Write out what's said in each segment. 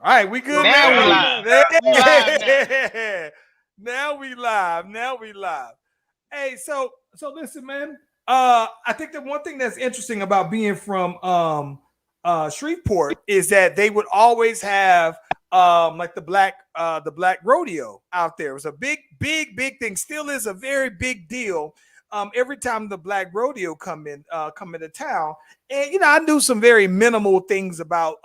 All right, we good Now now. we live. We live now. Now we live. Now we live. Hey, so listen, man. I think the one thing that's interesting about being from Shreveport is that they would always have like the black rodeo out there. It was a big thing. Still is a very big deal. Every time the black rodeo come into town, and I knew some very minimal things about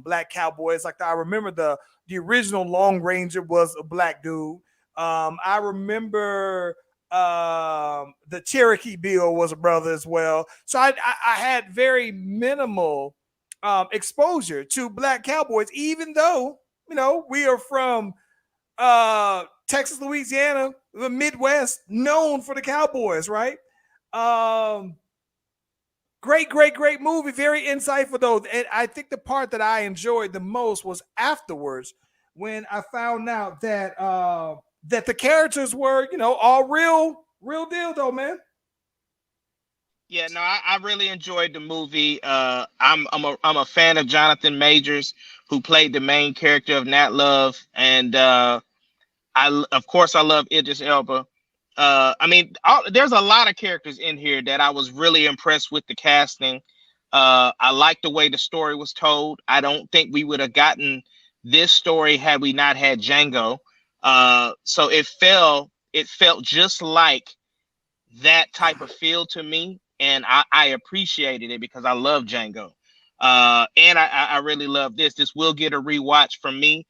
black cowboys. Like I remember the original Long Ranger was a black dude. I remember the Cherokee Bill was a brother as well. So I had very minimal exposure to black cowboys, even though we are from Texas, Louisiana, the Midwest, known for the Cowboys, right? Um, great movie, very insightful though. And I think the part that I enjoyed the most was afterwards when I found out that the characters were, all real deal though, man. Yeah, no, I really enjoyed the movie. I'm a fan of Jonathan Majors, who played the main character of Nat Love, and of course I love Idris Elba. I mean, there's a lot of characters in here that I was really impressed with the casting. I like the way the story was told. I don't think we would have gotten this story had we not had Django. So it felt just like that type of feel to me, and I appreciated it because I love Django. And I really love this. This will get a rewatch from me.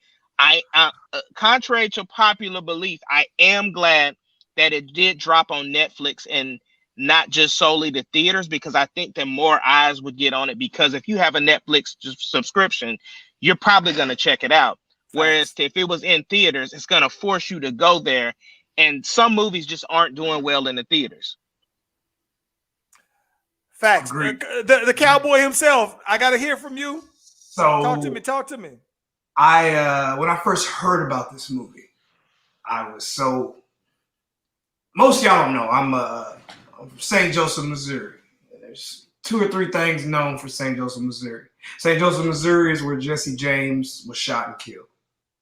Contrary to popular belief, I am glad that it did drop on Netflix and not just solely the theaters, because I think that more eyes would get on it. Because if you have a Netflix subscription, you're probably going to check it out. Whereas Facts. if it was in theaters, it's going to force you to go there. And some movies just aren't doing well in the theaters. Facts. Agreed. The cowboy himself. I got to hear from you. Talk to me. So Talk to me. when I first heard about this movie, I was so. Most of y'all don't know I'm from St. Joseph, Missouri. There's two or three things known for St. Joseph, Missouri. St. Joseph, Missouri is where Jesse James was shot and killed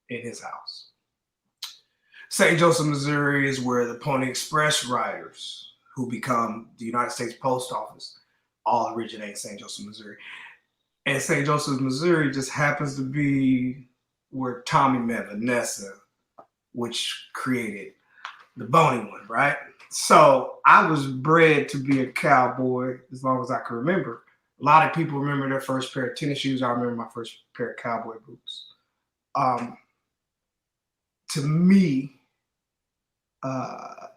in his house. St. Joseph, Missouri is where the Pony Express riders, who become the United States Post Office, all originate in St. Joseph, Missouri. And St. Joseph, Missouri just happens to be where Tommy met Vanessa, which created the bony one, right? So I was bred to be a cowboy as long as I can remember. A lot of people remember their first pair of tennis shoes. I remember my first pair of cowboy boots. To me, a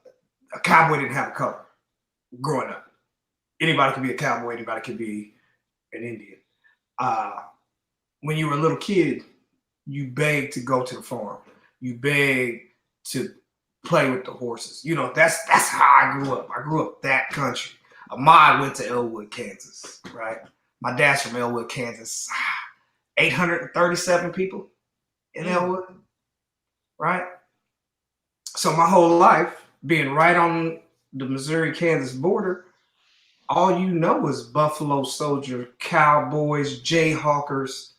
cowboy didn't have a color growing up. Anybody could be a cowboy. Anybody could be an Indian. When you were a little kid, you begged to go to the farm. You begged to play with the horses. That's how I grew up. I grew up that country. Ahmad went to Elwood, Kansas, right? My dad's from Elwood, Kansas. 837 people in Elwood, right? So my whole life, being right on the Missouri-Kansas border, all you know is Buffalo Soldier, cowboys, Jayhawkers,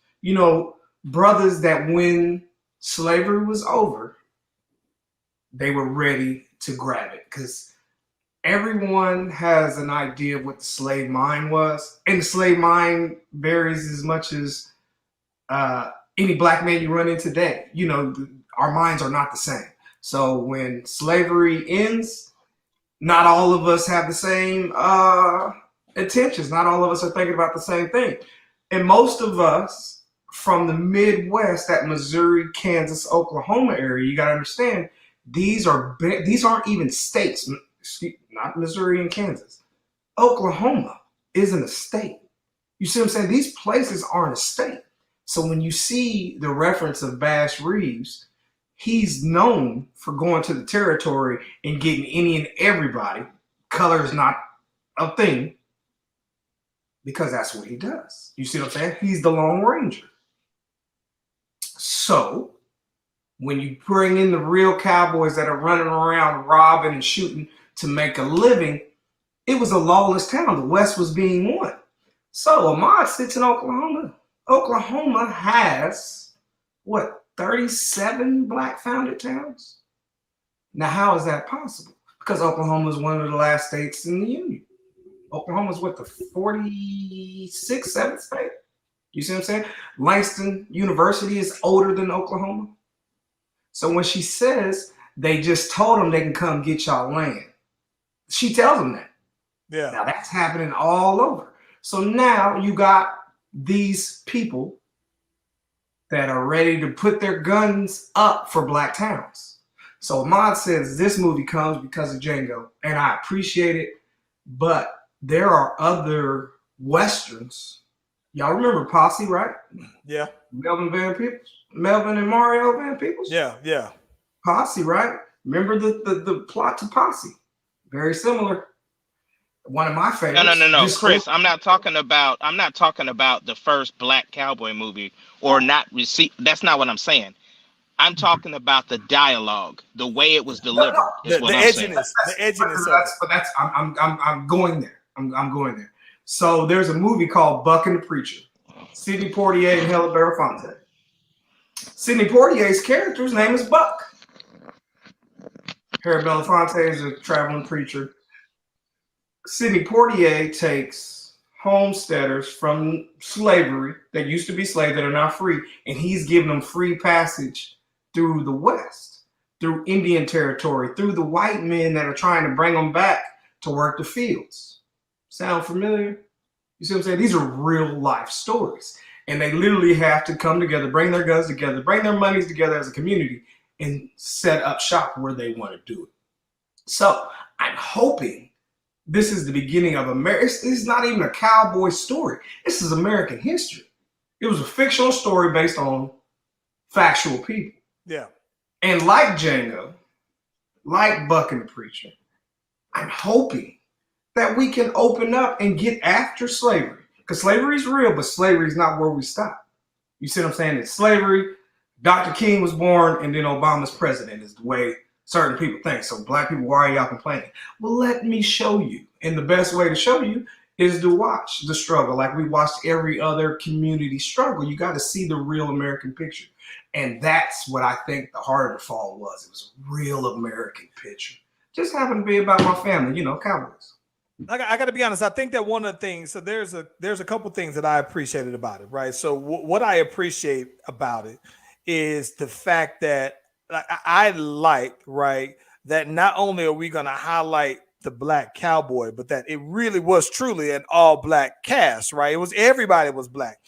brothers that when slavery was over, they were ready to grab it, because everyone has an idea of what the slave mine was. And the slave mine varies as much as any black man you run into today. Our minds are not the same. So when slavery ends, not all of us have the same intentions. Not all of us are thinking about the same thing. And most of us from the Midwest, that Missouri, Kansas, Oklahoma area, you got to understand, these aren't even states. Not Missouri and Kansas. Oklahoma isn't a state. You see what I'm saying? These places aren't a state. So when you see the reference of Bass Reeves, he's known for going to the territory and getting any and everybody. Color is not a thing, because that's what he does. You see what I'm saying? He's the Lone Ranger. So when you bring in the real cowboys that are running around robbing and shooting to make a living, it was a lawless town. The West was being won. So Ahmad sits in Oklahoma. Oklahoma has what, 37 black founded towns? Now, how is that possible? Because Oklahoma is one of the last states in the union. Oklahoma is what, the 46th, 7th state? You see what I'm saying? Langston University is older than Oklahoma. So when she says they just told them they can come get y'all land, she tells them that. Yeah. Now that's happening all over. So now you got these people that are ready to put their guns up for black towns. So Ahmad says this movie comes because of Django, and I appreciate it, but there are other Westerns. Y'all remember Posse, right? Yeah. Melvin and Mario Van Peebles? Yeah. Posse, right? Remember the plot to Posse? Very similar. One of my favorites. No, Chris. I'm not talking about the first black cowboy movie or not receive. That's not what I'm saying. I'm talking about the dialogue, the way it was delivered. Is what I'm saying. The edginess but that's I'm going there. I'm going there. So there's a movie called Buck and the Preacher. Sidney Poitier and Helen Belafonte. Sidney Poitier's character's name is Buck. Harry Belafonte is a traveling preacher. Sidney Poitier takes homesteaders from slavery that used to be slaves that are now free, and he's giving them free passage through the West, through Indian territory, through the white men that are trying to bring them back to work the fields. Sound familiar? You see what I'm saying? These are real life stories, and they literally have to come together, bring their guns together, bring their monies together as a community, and set up shop where they want to do it. So I'm hoping this is the beginning of America. It's not even a cowboy story. This is American history. It was a fictional story based on factual people. Yeah. And like Django, like Buck and the Preacher, I'm hoping that we can open up and get after slavery. Because slavery is real, but slavery is not where we stop. You see what I'm saying? It's slavery. Dr. King was born, and then Obama's president is the way certain people think. So black people, why are y'all complaining? Well, let me show you. And the best way to show you is to watch the struggle. Like we watched every other community struggle. You got to see the real American picture. And that's what I think the heart of the fall was. It was a real American picture. Just happened to be about my family, Cowboys. I got to be honest. I think that one of the things, so there's a couple things that I appreciated about it, right? So what I appreciate about it is the fact that I like, right, that not only are we going to highlight the black cowboy, but that it really was truly an all black cast, right? It was everybody was black.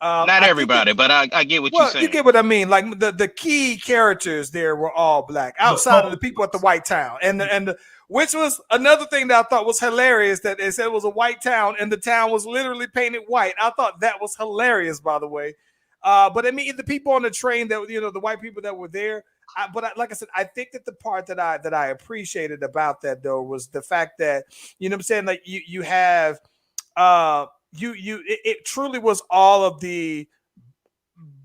Not everybody, but I get what you're saying. You get what I mean. Like the key characters there were all black, outside of the people at the white town, and which was another thing that I thought was hilarious. That they said it was a white town, and the town was literally painted white. I thought that was hilarious, by the way. But I mean, the people on the train that the white people that were there. Like I said, I think that the part that I appreciated about that though was the fact that what I'm saying, like you have it truly was all of the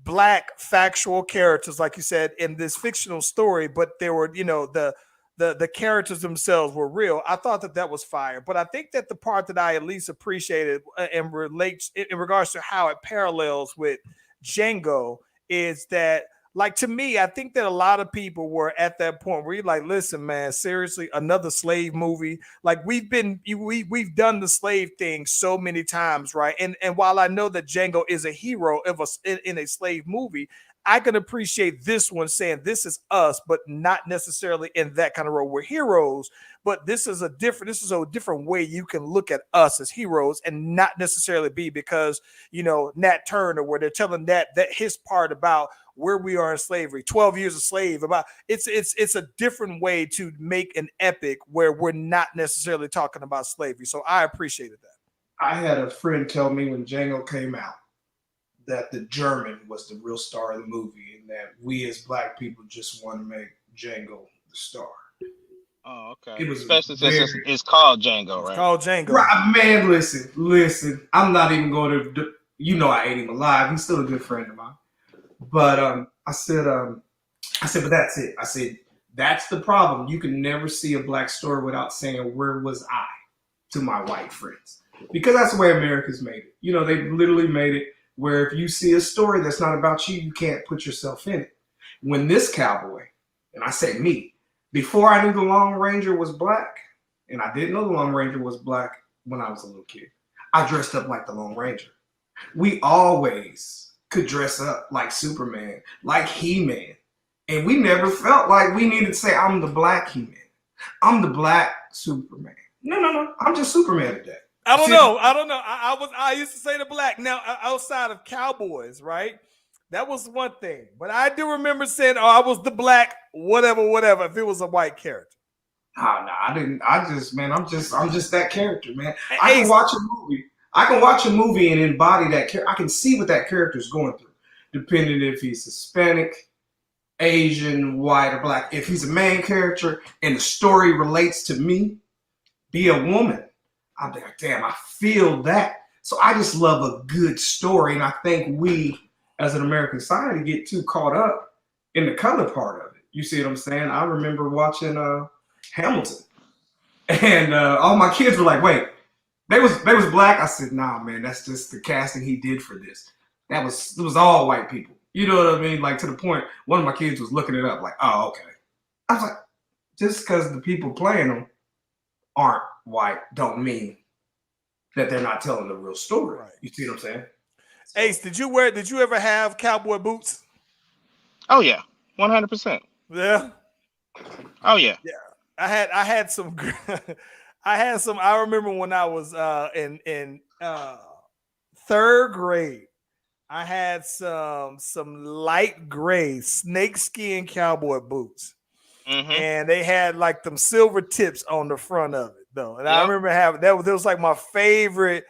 black factual characters, like you said, in this fictional story, but there were the characters themselves were real. I thought that was fire, but I think that the part that I at least appreciated and relates in regards to how it parallels with Django is that, like, to me, I think that a lot of people were at that point where you're like, listen, man, seriously, another slave movie. Like we've done the slave thing so many times, right? And while I know that Django is a hero in a slave movie, I can appreciate this one saying this is us, but not necessarily in that kind of role. We're heroes, but this is a different way you can look at us as heroes and not necessarily be because Nat Turner, where they're telling that his part about where we are in slavery, 12 years a slave, about it's a different way to make an epic where we're not necessarily talking about slavery. So I appreciated that. I had a friend tell me when Django came out that the German was the real star of the movie, and that we as black people just want to make Django the star. Oh, okay. Especially since it's called Django, right? It's called Django. Right, man, listen. I'm not even going to. I ate him alive. He's still a good friend of mine. But I said, but that's it. I said, that's the problem. You can never see a black story without saying, where was I to my white friends? Because that's the way America's made it. They literally made it where if you see a story that's not about you, you can't put yourself in it. When this cowboy, and I say me, before I knew the Lone Ranger was black, and I didn't know the Lone Ranger was black when I was a little kid, I dressed up like the Lone Ranger. We always could dress up like Superman, like He-Man. And we never felt like we needed to say, I'm the black He-Man. I'm the black Superman. No. I'm just Superman today. I don't know. I used to say the black. Now, outside of cowboys, right? That was one thing. But I do remember saying, oh, I was the black, whatever, if it was a white character. No, I didn't. I'm just that character, man. I can watch a movie and embody that character. I can see what that character is going through, depending if he's Hispanic, Asian, white, or black. If he's a main character and the story relates to me, be a woman, I'm like, damn, I feel that. So I just love a good story, and I think we, as an American society, get too caught up in the color part of it. You see what I'm saying? I remember watching Hamilton, and all my kids were like, "Wait, they was black?" I said, "Nah, man, that's just the casting he did for this. It was all white people." You know what I mean? Like, to the point, one of my kids was looking it up, like, "Oh, okay." I was like, just because the people playing them aren't white, don't mean that they're not telling the real story. Right. You see what I'm saying? Ace, did you ever have cowboy boots? Oh yeah, 100%. Yeah. Oh yeah. Yeah. I had some. I remember when I was in third grade. I had some light gray snakeskin cowboy boots, and they had like them silver tips on the front of it though. And I remember having that was like my favorite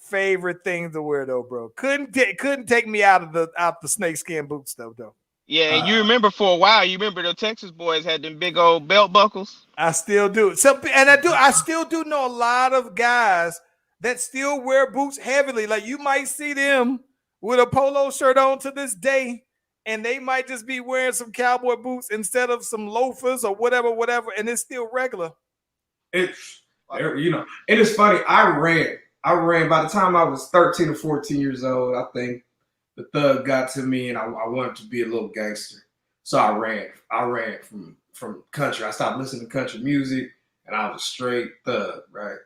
thing to wear though, bro. Couldn't take me out the snakeskin boots though. Yeah, and you remember for a while, the Texas boys had them big old belt buckles. I still do. I still do know a lot of guys that still wear boots heavily. Like you might see them with a polo shirt on to this day, and they might just be wearing some cowboy boots instead of some loafers or whatever, and it's still regular. It's it is funny. I ran by the time I was 13 or 14 years old. I think the thug got to me, and I wanted to be a little gangster. So I ran. I ran from country. I stopped listening to country music, and I was straight thug, right?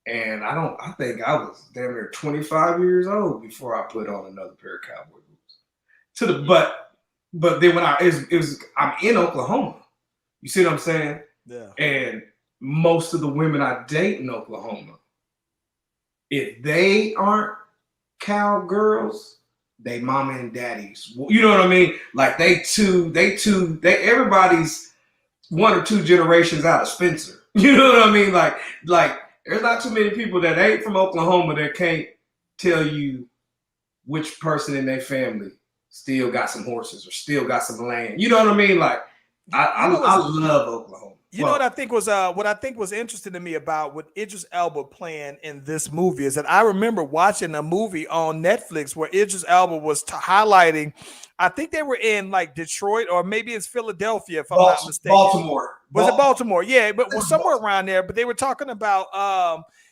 And I think I was damn near 25 years old before I put on another pair of cowboy boots. But then when I'm in Oklahoma. You see what I'm saying? Yeah. And most of the women I date in Oklahoma, if they aren't cowgirls, they mama and daddies. You know what I mean? Like they everybody's one or two generations out of Spencer. You know what I mean? Like there's not too many people that ain't from Oklahoma that can't tell you which person in their family still got some horses or still got some land. You know what I mean? Like I love Oklahoma. You know what I think was interesting to me about what Idris Elba playing in this movie is that I remember watching a movie on Netflix where Idris Elba was highlighting. I think they were in like Detroit or maybe it's Philadelphia, if I'm not mistaken. Baltimore. Was it Baltimore? Yeah, but was somewhere around there. But they were talking about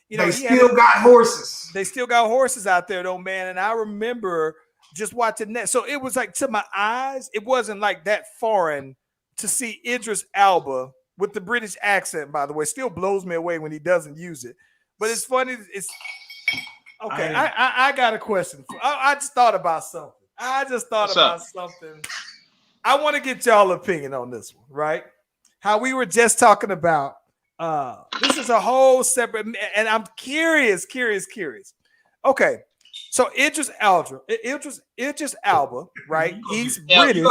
they still got horses. They still got horses out there, though, man. And I remember just watching that. So it was like to my eyes, it wasn't like that foreign to see Idris Elba with the British accent, by the way. Still blows me away when he doesn't use it. But it's funny. It's okay. I got a question. I just thought about something. I want to get y'all opinion on this one, right? How we were just talking about. This is a whole separate, and I'm curious. Okay. So Idris Elba, right? He's British.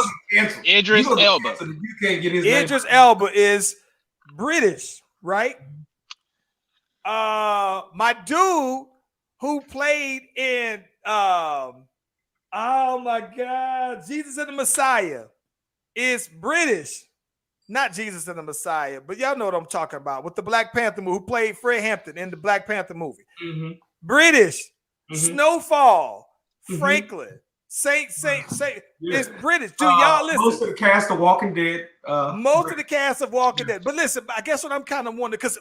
Idris Elba. You can't get his Idris Elba is British, right? My dude who played in oh my God, Jesus and the Messiah is British. Not Jesus and the Messiah, but y'all know what I'm talking about. With the Black Panther movie, who played Fred Hampton in the Black Panther movie. Mm-hmm. British. Mm-hmm. Snowfall. Mm-hmm. Franklin. Saint. Yeah. It's British. Do y'all listen? Most of the cast of Walking Dead. Most of the cast of Walking Dead. But listen, I guess what I'm kind of wondering, because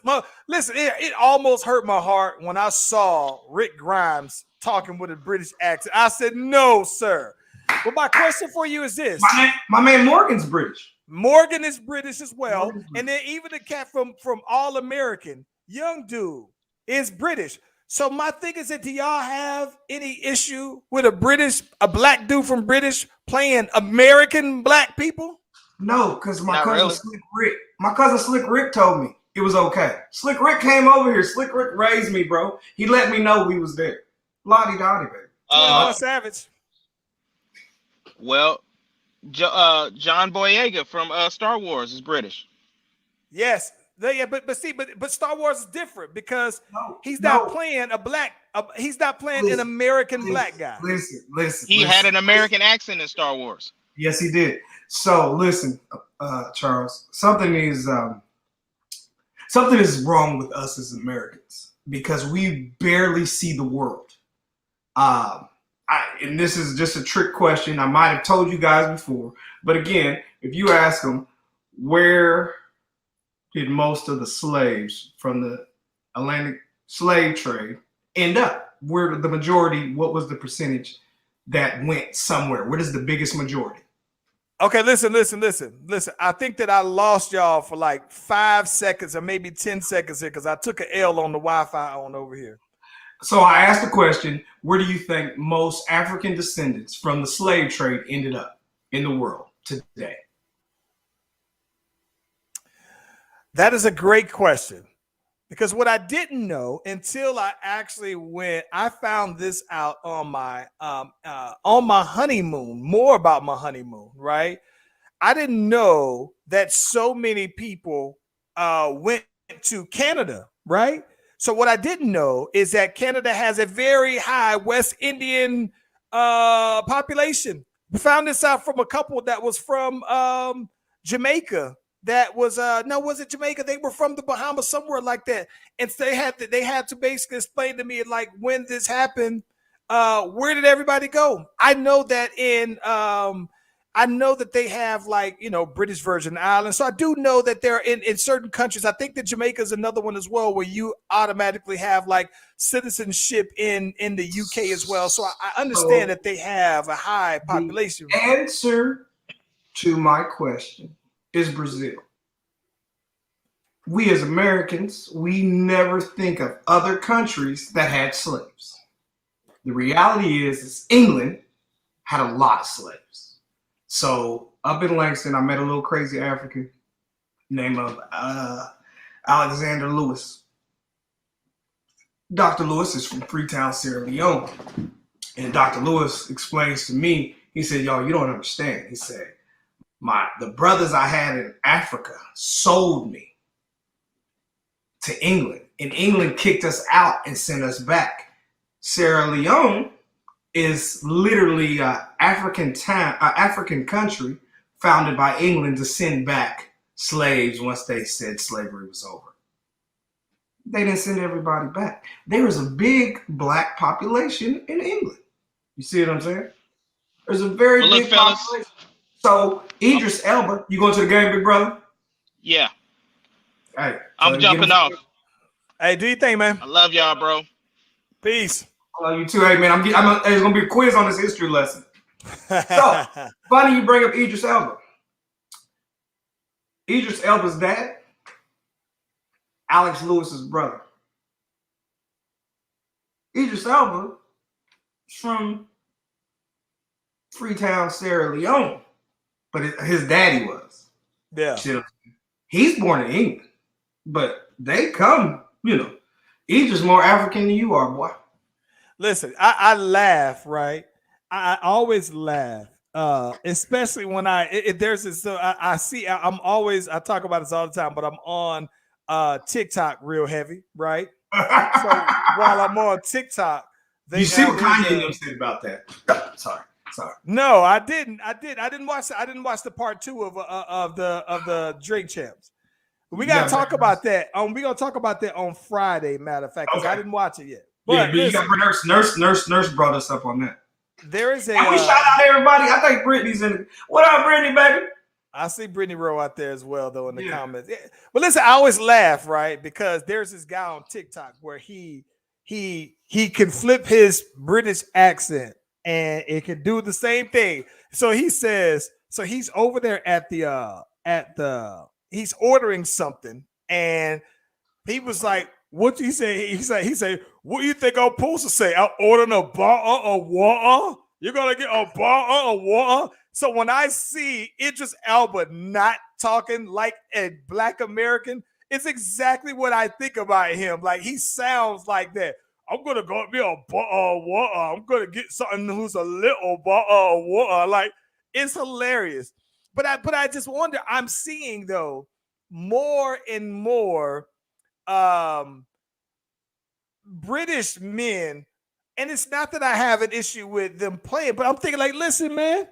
listen, it almost hurt my heart when I saw Rick Grimes talking with a British accent. I said, no, sir. But my question for you is this. My man Morgan's British. Morgan is British as well. British. And then even the cat from All American, young dude, is British. So my thing is that do y'all have any issue with a black dude from British playing American black people? No, because my cousin really. Slick Rick told me it was okay. Slick Rick came over here. Slick Rick raised me, bro. He let me know we was there. Lottie Dottie, baby. 21 Savage. Well, John Boyega from Star Wars is British. Yes. But Star Wars is different because he's not playing he's not playing an American black guy. Listen. He had an American accent in Star Wars. Yes, he did. So listen, Charles, something is wrong with us as Americans because we barely see the world. And this is just a trick question. I might have told you guys before, but again, if you ask them, where did most of the slaves from the Atlantic slave trade end up? Where the majority, what was the percentage that went somewhere? What is the biggest majority? Okay, listen. I think that I lost y'all for like 5 seconds or maybe 10 seconds here because I took an L on the Wi-Fi on over here. So I asked the question, where do you think most African descendants from the slave trade ended up in the world today? That is a great question because what I didn't know until I actually I found this out on my honeymoon, more about my honeymoon, right? I didn't know that so many people went to Canada, right? So what I didn't know is that Canada has a very high West Indian population. We found this out from a couple that was from Jamaica. That was was it Jamaica? They were from the Bahamas, somewhere like that. And so they had to basically explain to me like when this happened, where did everybody go? I know that they have like, British Virgin Islands. So I do know that they're in certain countries. I think that Jamaica is another one as well, where you automatically have like citizenship in the UK as well. So I understand that they have a high population. The answer to my question is Brazil. We as Americans, we never think of other countries that had slaves. The reality is England had a lot of slaves. So up in Langston, I met a little crazy African named Alexander Lewis. Dr. Lewis is from Freetown, Sierra Leone. And Dr. Lewis explains to me, he said, y'all, you don't understand. He said, the brothers I had in Africa sold me to England, and England kicked us out and sent us back. Sierra Leone is literally an African country founded by England to send back slaves once they said slavery was over. They didn't send everybody back. There is a big black population in England. You see what I'm saying? There's a very big population. So Idris Elba, you going to the game, big brother? Yeah. Hey, I'm jumping off. Hey, do your thing, man. I love y'all, bro. Peace. I love you too. Hey, man, there's going to be a quiz on this history lesson. So, funny you bring up Idris Elba. Idris Elba's dad, Alex Lewis's brother. Idris Elba is from Freetown, Sierra Leone. But his daddy was. Yeah. He's born in England. But they come, he's just more African than you are, boy. Listen, I laugh, right? I always laugh. Especially when there's this, so I see, I talk about this all the time, but I'm on TikTok real heavy, right? So while I'm on TikTok, you see what Kanye said about that? Sorry. No, I didn't watch the part 2 of the Drink Champs. We gotta talk about that. We're gonna talk about that on Friday, matter of fact, because I didn't watch it yet. But you got Nurse brought us up on that. There is we shout out everybody. I think Brittany's in it. What up, Brittany, baby? I see Brittany Rowe out there as well, though, in the comments. Yeah. But listen, I always laugh, right? Because there's this guy on TikTok where he he can flip his British accent and it can do the same thing. So he says, so he's over there at the he's ordering something and he was like, what do you say? He said, what do you think I'm supposed to say? I'm ordering a bar of water. You're gonna get a bar of water. So when I see Idris Elba not talking like a Black American, it's exactly what I think about him. Like he sounds like that. I'm gonna go get me a bar of water. I'm gonna get something who's a little bar of water. Like it's hilarious. But I just wonder. I'm seeing though more and more um British men, and it's not that I have an issue with them playing, but I'm thinking like, listen, man,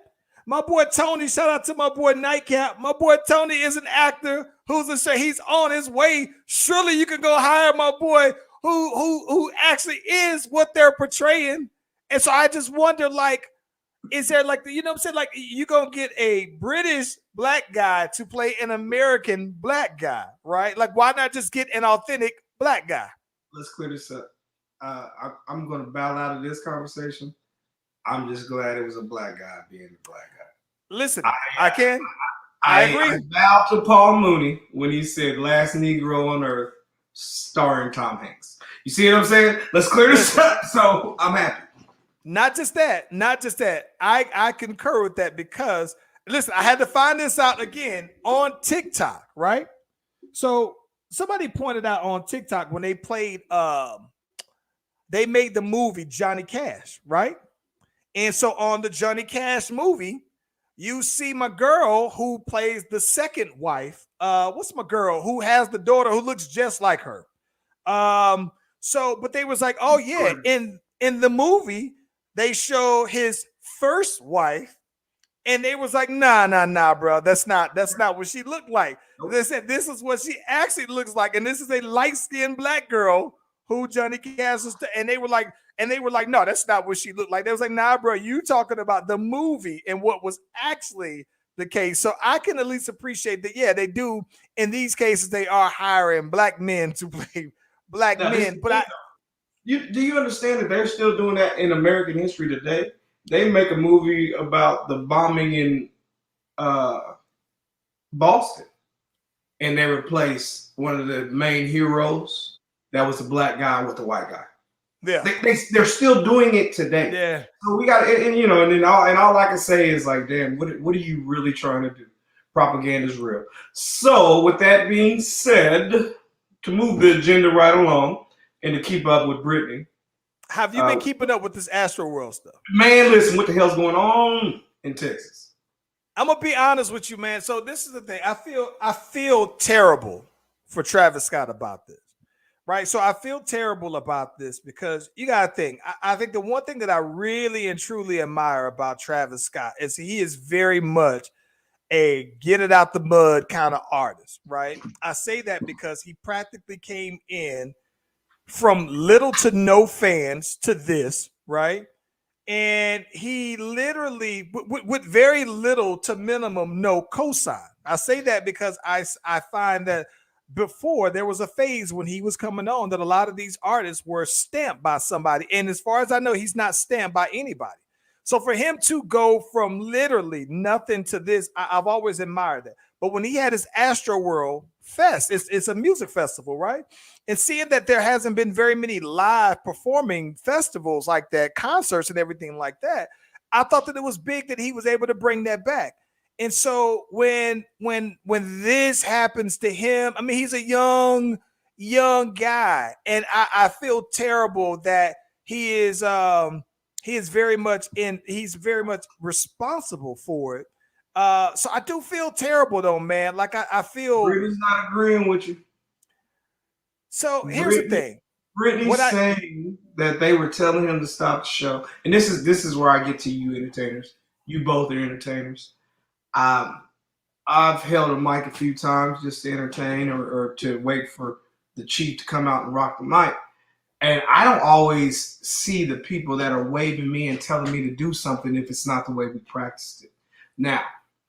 my boy Tony, shout out to my boy Nightcap. My boy Tony is an actor he's on his way. Surely you can go hire my boy who actually is what they're portraying. And so I just wonder, like, is there like you know what I'm saying? Like you gonna get a British black guy to play an American black guy, right? Like why not just get an authentic black guy? Let's clear this up. I'm going to bow out of this conversation. I'm just glad it was a black guy being the black guy. Listen, I agree. I bow to Paul Mooney when he said "Last Negro on Earth," starring Tom Hanks. You see what I'm saying? Let's clear this up. So I'm happy. Not just that. I concur with that because listen, I had to find this out again on TikTok, right? So somebody pointed out on TikTok when they played they made the movie Johnny Cash, right? And so on the Johnny Cash movie, you see my girl who plays the second wife. What's my girl who has the daughter who looks just like her? But they was like, oh yeah, in the movie, they show his first wife, and they was like, nah, bro, that's not what she looked like. Nope. They said this is what she actually looks like, and this is a light-skinned black girl who Johnny Cash is. And they were like, no, that's not what she looked like. They was like, nah, bro, you talking about the movie and what was actually the case. So I can at least appreciate that. Yeah, they do. In these cases, they are hiring black men to play black men. But do you understand that they're still doing that in American history today? They make a movie about the bombing in Boston, and they replace one of the main heroes that was a black guy with a white guy. Yeah, they're still doing it today. Yeah, so we got and then all I can say is like, damn, what are you really trying to do? Propaganda is real. So with that being said, to move the agenda right along and to keep up with Brittany, have you been keeping up with this Astroworld stuff? Man, listen, what the hell's going on in Texas? I'm gonna be honest with you, man. So this is the thing. I feel terrible for Travis Scott about this. Right. So I feel terrible about this because you got to think. I think the one thing that I really and truly admire about Travis Scott is he is very much a get it out the mud kind of artist. Right. I say that because he practically came in from little to no fans to this. Right. And he literally with very little to minimum no cosign. I say that because I find that before there was a phase when he was coming on that a lot of these artists were stamped by somebody. And as far as I know, he's not stamped by anybody. So for him to go from literally nothing to this, I've always admired that. But when he had his Astroworld Fest, it's a music festival, right? And seeing that there hasn't been very many live performing festivals like that, concerts and everything like that, I thought that it was big that he was able to bring that back. And so when this happens to him, I mean, he's a young guy, and I feel terrible that he's very much responsible for it. So I do feel terrible though, man. Like I feel Brittany's not agreeing with you. So here's the thing. Brittany's saying that they were telling him to stop the show, and this is where I get to you entertainers. You both are entertainers. I've held a mic a few times just to entertain or to wait for the chief to come out and rock the mic. And I don't always see the people that are waving me and telling me to do something if it's not the way we practiced it. Now,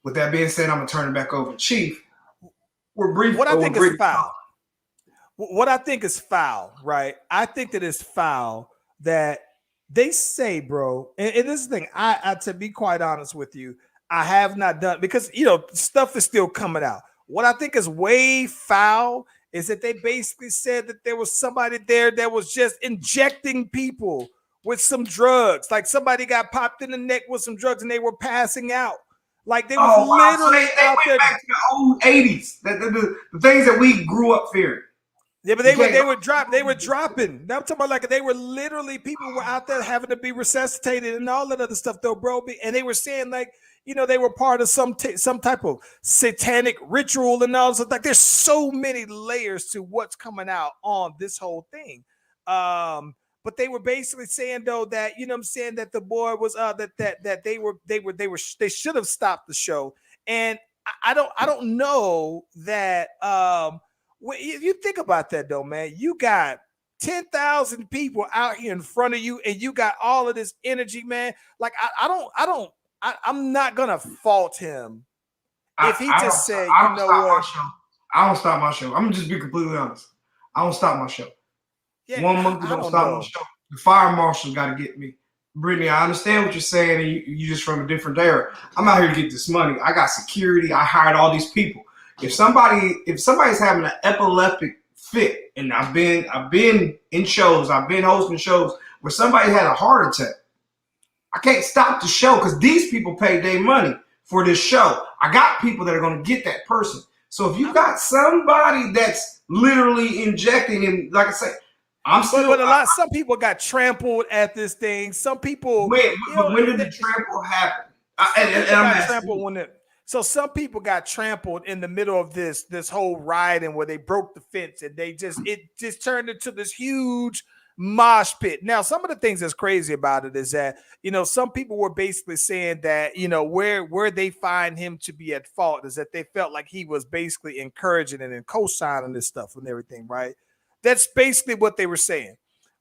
with that being said, I'm going to turn it back over to Chief. What I think is foul. what I think is foul, right? I think that it's foul that they say, bro, and this is the thing. I to be quite honest with you, I have not done because stuff is still coming out. What I think is way foul is that they basically said that there was somebody there that was just injecting people with some drugs. Like somebody got popped in the neck with some drugs and they were passing out. Like they was Oh wow! So literally they out went there. back to the old '80s, the things that we grew up fearing. Yeah, but You they can't were dropping. Now I'm talking about like they were literally people were out there having to be resuscitated and all that other stuff though, bro. And they were saying like they were part of some type of satanic ritual and all stuff. Like there's so many layers to what's coming out on this whole thing. But they were basically saying though that I'm saying that the boy was that they should have stopped the show. And I don't know that when you think about that though, man, you got 10,000 people out here in front of you, and you got all of this energy, man. Like I'm not gonna fault him if he just said, I you don't know stop my what? show. I don't stop my show. I'm gonna just be completely honest. I don't stop my show. Yeah, One monkey I don't don't stop know. my show. The fire marshal got to get me. Brittany, I understand what you're saying, and you just from a different era. I'm out here to get this money. I got security. I hired all these people. If somebody's having an epileptic fit, and I've been in shows, I've been hosting shows where somebody had a heart attack. I can't stop the show because these people paid their money for this show. I got people that are going to get that person. So if you got somebody that's literally injecting, and like I say, some people got trampled at this thing. Some people, when did the trample happen? So some people got trampled in the middle of this whole rioting where they broke the fence and it just turned into this huge mosh pit. Now, some of the things that's crazy about it is that some people were basically saying that where they find him to be at fault is that they felt like he was basically encouraging and co-signing this stuff and everything, right? That's basically what they were saying.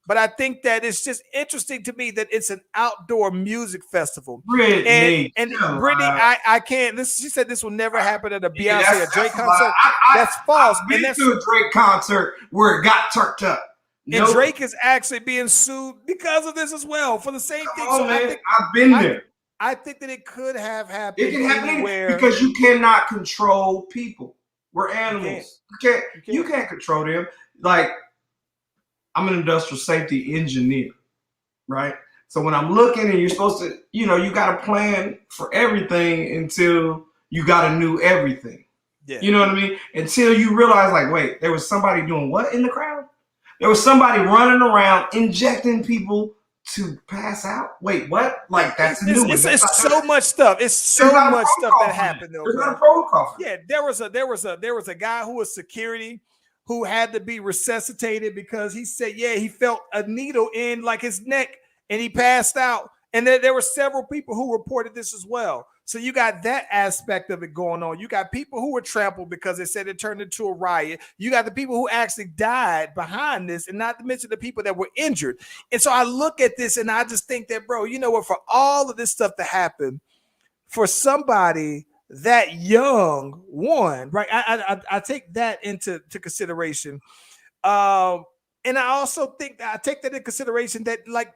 But I think that it's just interesting to me that it's an outdoor music festival. Brittany, and Brittany, I can't. She said this will never happen at a Beyonce or Drake concert. That's false. I've been to a Drake concert where it got turned up. And Drake is actually being sued because of this as well for the same thing. So man, I've been there. I think that it could have happened. It can happen anywhere because you cannot control people. We're animals. You can't control them. Like, I'm an industrial safety engineer, right? So when I'm looking and you're supposed to, you got to plan for everything until you got to know everything. Yeah. You know what I mean? Until you realize, like, wait, there was somebody doing what in the crowd? There was somebody running around injecting people to pass out. Wait, what? Like that's new. It's so much stuff. It's so much stuff that happened though. There's not a protocol. Yeah, there was a guy who was security who had to be resuscitated because he said, he felt a needle in like his neck and he passed out. And there were several people who reported this as well. So you got that aspect of it going on. You got people who were trampled because they said it turned into a riot. You got the people who actually died behind this, and not to mention the people that were injured. And so I look at this and I just think that, bro, you know what, for all of this stuff to happen, for somebody that young, right? I take that into consideration. And I also think that I take that into consideration that like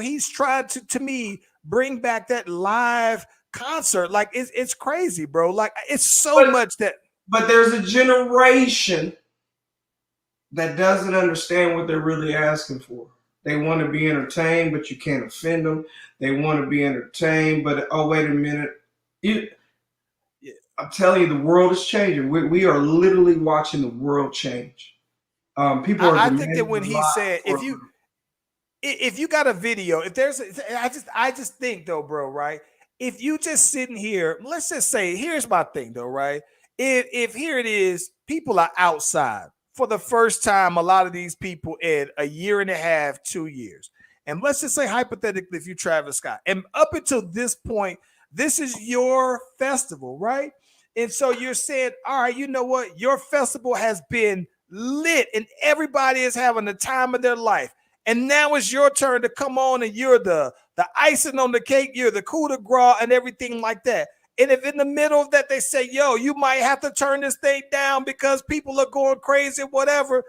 he's trying to me bring back that live concert. Like it's crazy, bro. Like it's so much that. But there's a generation that doesn't understand what they're really asking for. They want to be entertained, but you can't offend them. They want to be entertained, but oh, wait a minute. I'm telling you, the world is changing. We are literally watching the world change. People are. I think that when he said, if you got a video, if there's, I just think though, bro, right? If you just sitting here, let's just say, here's my thing though, right? If here it is, people are outside for the first time, a lot of these people in a year and a half, 2 years. And let's just say hypothetically, if you Travis Scott, and up until this point, this is your festival, right? And so you're saying, all right, you know what? Your festival has been lit and everybody is having the time of their life. And now it's your turn to come on and you're the icing on the cake, you're the coup de grace and everything like that. And if in the middle of that they say, yo, you might have to turn this thing down because people are going crazy, whatever,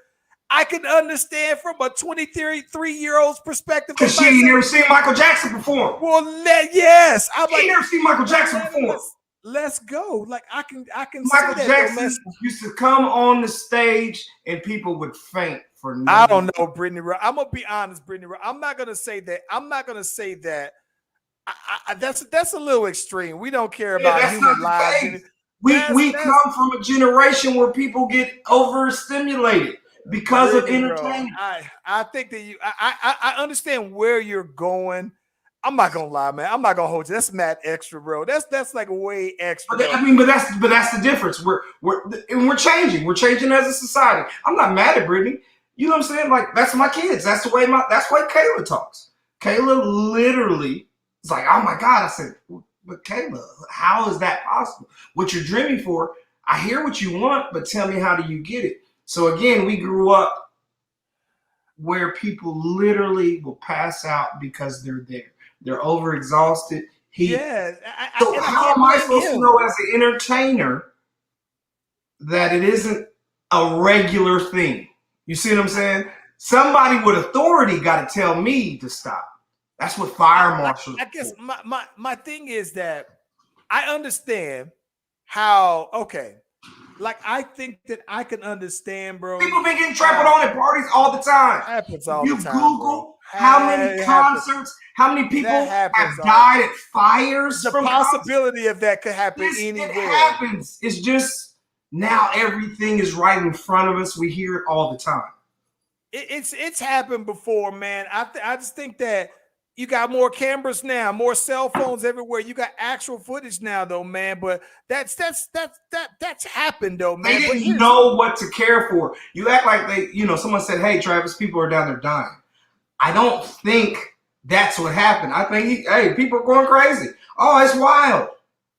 I can understand from a 23-year-old's perspective. Because she ain't never seen Michael Jackson perform. Well, yes. I'm she ain't never seen Michael Jackson perform. Let's go. Like I can Michael see that. Jackson used to come on the stage and people would faint for no I don't know, Brittany. I'm gonna be honest, Brittany. I'm not gonna say that. That's a little extreme. We don't care about human lives. We come from a generation where people get overstimulated because of entertainment. I think that I understand where you're going. I'm not gonna lie, man. I'm not gonna hold you. That's mad extra, bro. That's like way extra. But that's the difference. We're changing. We're changing as a society. I'm not mad at Brittany. You know what I'm saying? Like, that's my kids. That's why Kayla talks. Kayla literally is like, oh my God. I said, but Kayla, how is that possible? What you're dreaming for, I hear what you want, but tell me, how do you get it? So again, we grew up where people literally will pass out because they're there. They're overexhausted. How am I supposed to know as an entertainer that it isn't a regular thing? You see what I'm saying? Somebody with authority got to tell me to stop. That's what fire marshals. I guess my thing is that I understand how. Okay, like I think that I can understand, bro. People been getting trampled on at parties all the time. Happens all the time. Google bro. how many concerts, how many people have died at fires. The possibility of that could happen anywhere. It happens. It's just now everything is right in front of us. We hear it all the time. It's happened before, man. I just think that you got more cameras now, more cell phones everywhere. You got actual footage now, though, man. But that's happened, though, man. They didn't know what to care for. You act like someone said, "Hey, Travis, people are down there dying." I don't think that's what happened. I think people are going crazy. Oh, it's wild.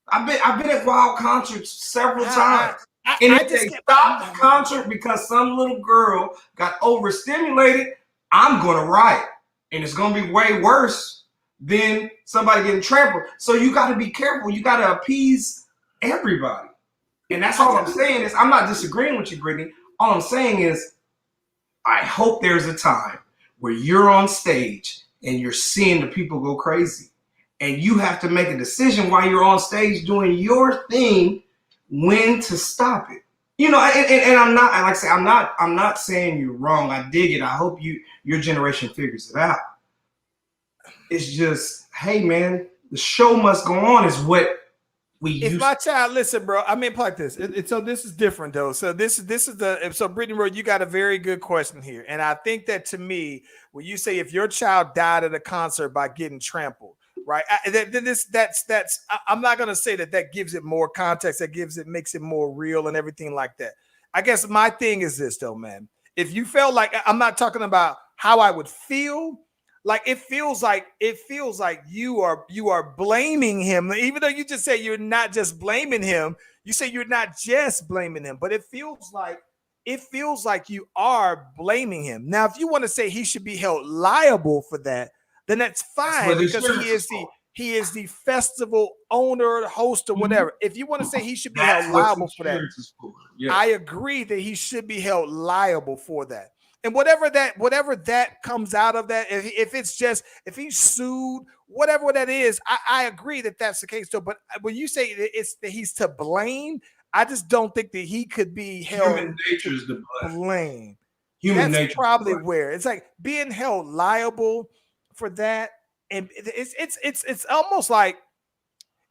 I've been at wild concerts several times. And if they stop the concert because some little girl got overstimulated, I'm going to riot. And it's going to be way worse than somebody getting trampled. So you got to be careful. You got to appease everybody. And that's all I'm saying is, I'm not disagreeing with you, Brittany. All I'm saying is, I hope there's a time where you're on stage and you're seeing the people go crazy. And you have to make a decision while you're on stage doing your thing when to stop it. And I'm not, like I say, I'm not saying you're wrong. I dig it. I hope your generation figures it out. It's just, hey man, the show must go on is what we use. If my child, listen, bro, I mean, like this. So this is different though. So this is so Brittany Road, you got a very good question here. And I think that to me, when you say if your child died at a concert by getting trampled, right? I'm not gonna say that gives it more context, makes it more real and everything like that. I guess my thing is this though, man. If you felt like, I'm not talking about how I would feel, like it feels like you are blaming him, even though you just say you're not just blaming him. You say you're not just blaming him, but it feels like you are blaming him. Now, if you want to say he should be held liable for that, then that's fine, because he is the festival owner, host, or whatever. If you want to say he should be held liable for that, I agree that he should be held liable for that. And whatever that comes out of that, if he's sued, whatever that is, I agree that that's the case. So, but when you say that he's to blame, I just don't think that he could be held to blame. That's probably where it's like being held liable for that. And it's almost like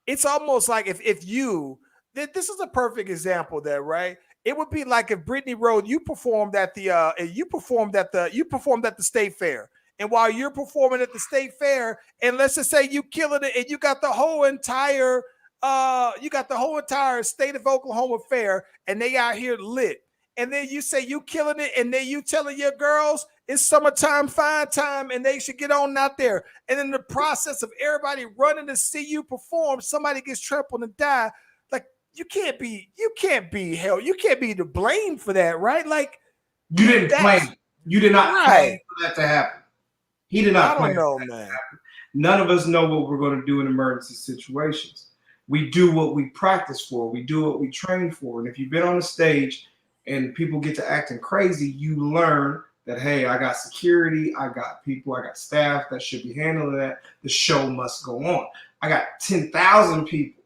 if you, this is a perfect example there, right? It would be like if Brittany Road, you performed at the state fair, and while you're performing at the state fair, and let's just say you killing it, and you got the whole entire state of Oklahoma fair, and they out here lit, and then you say you killing it, and then you telling your girls it's summertime, fine time, and they should get on out there, and in the process of everybody running to see you perform, somebody gets trampled and die. You can't be held. You can't be to blame for that, right? Like, you didn't plan. You did not plan for that to happen. He did not plan. I don't know, man. None of us know what we're going to do in emergency situations. We do what we practice for. We do what we train for. And if you've been on the stage and people get to acting crazy, you learn that, hey, I got security, I got people, I got staff that should be handling that. The show must go on. I got 10,000 people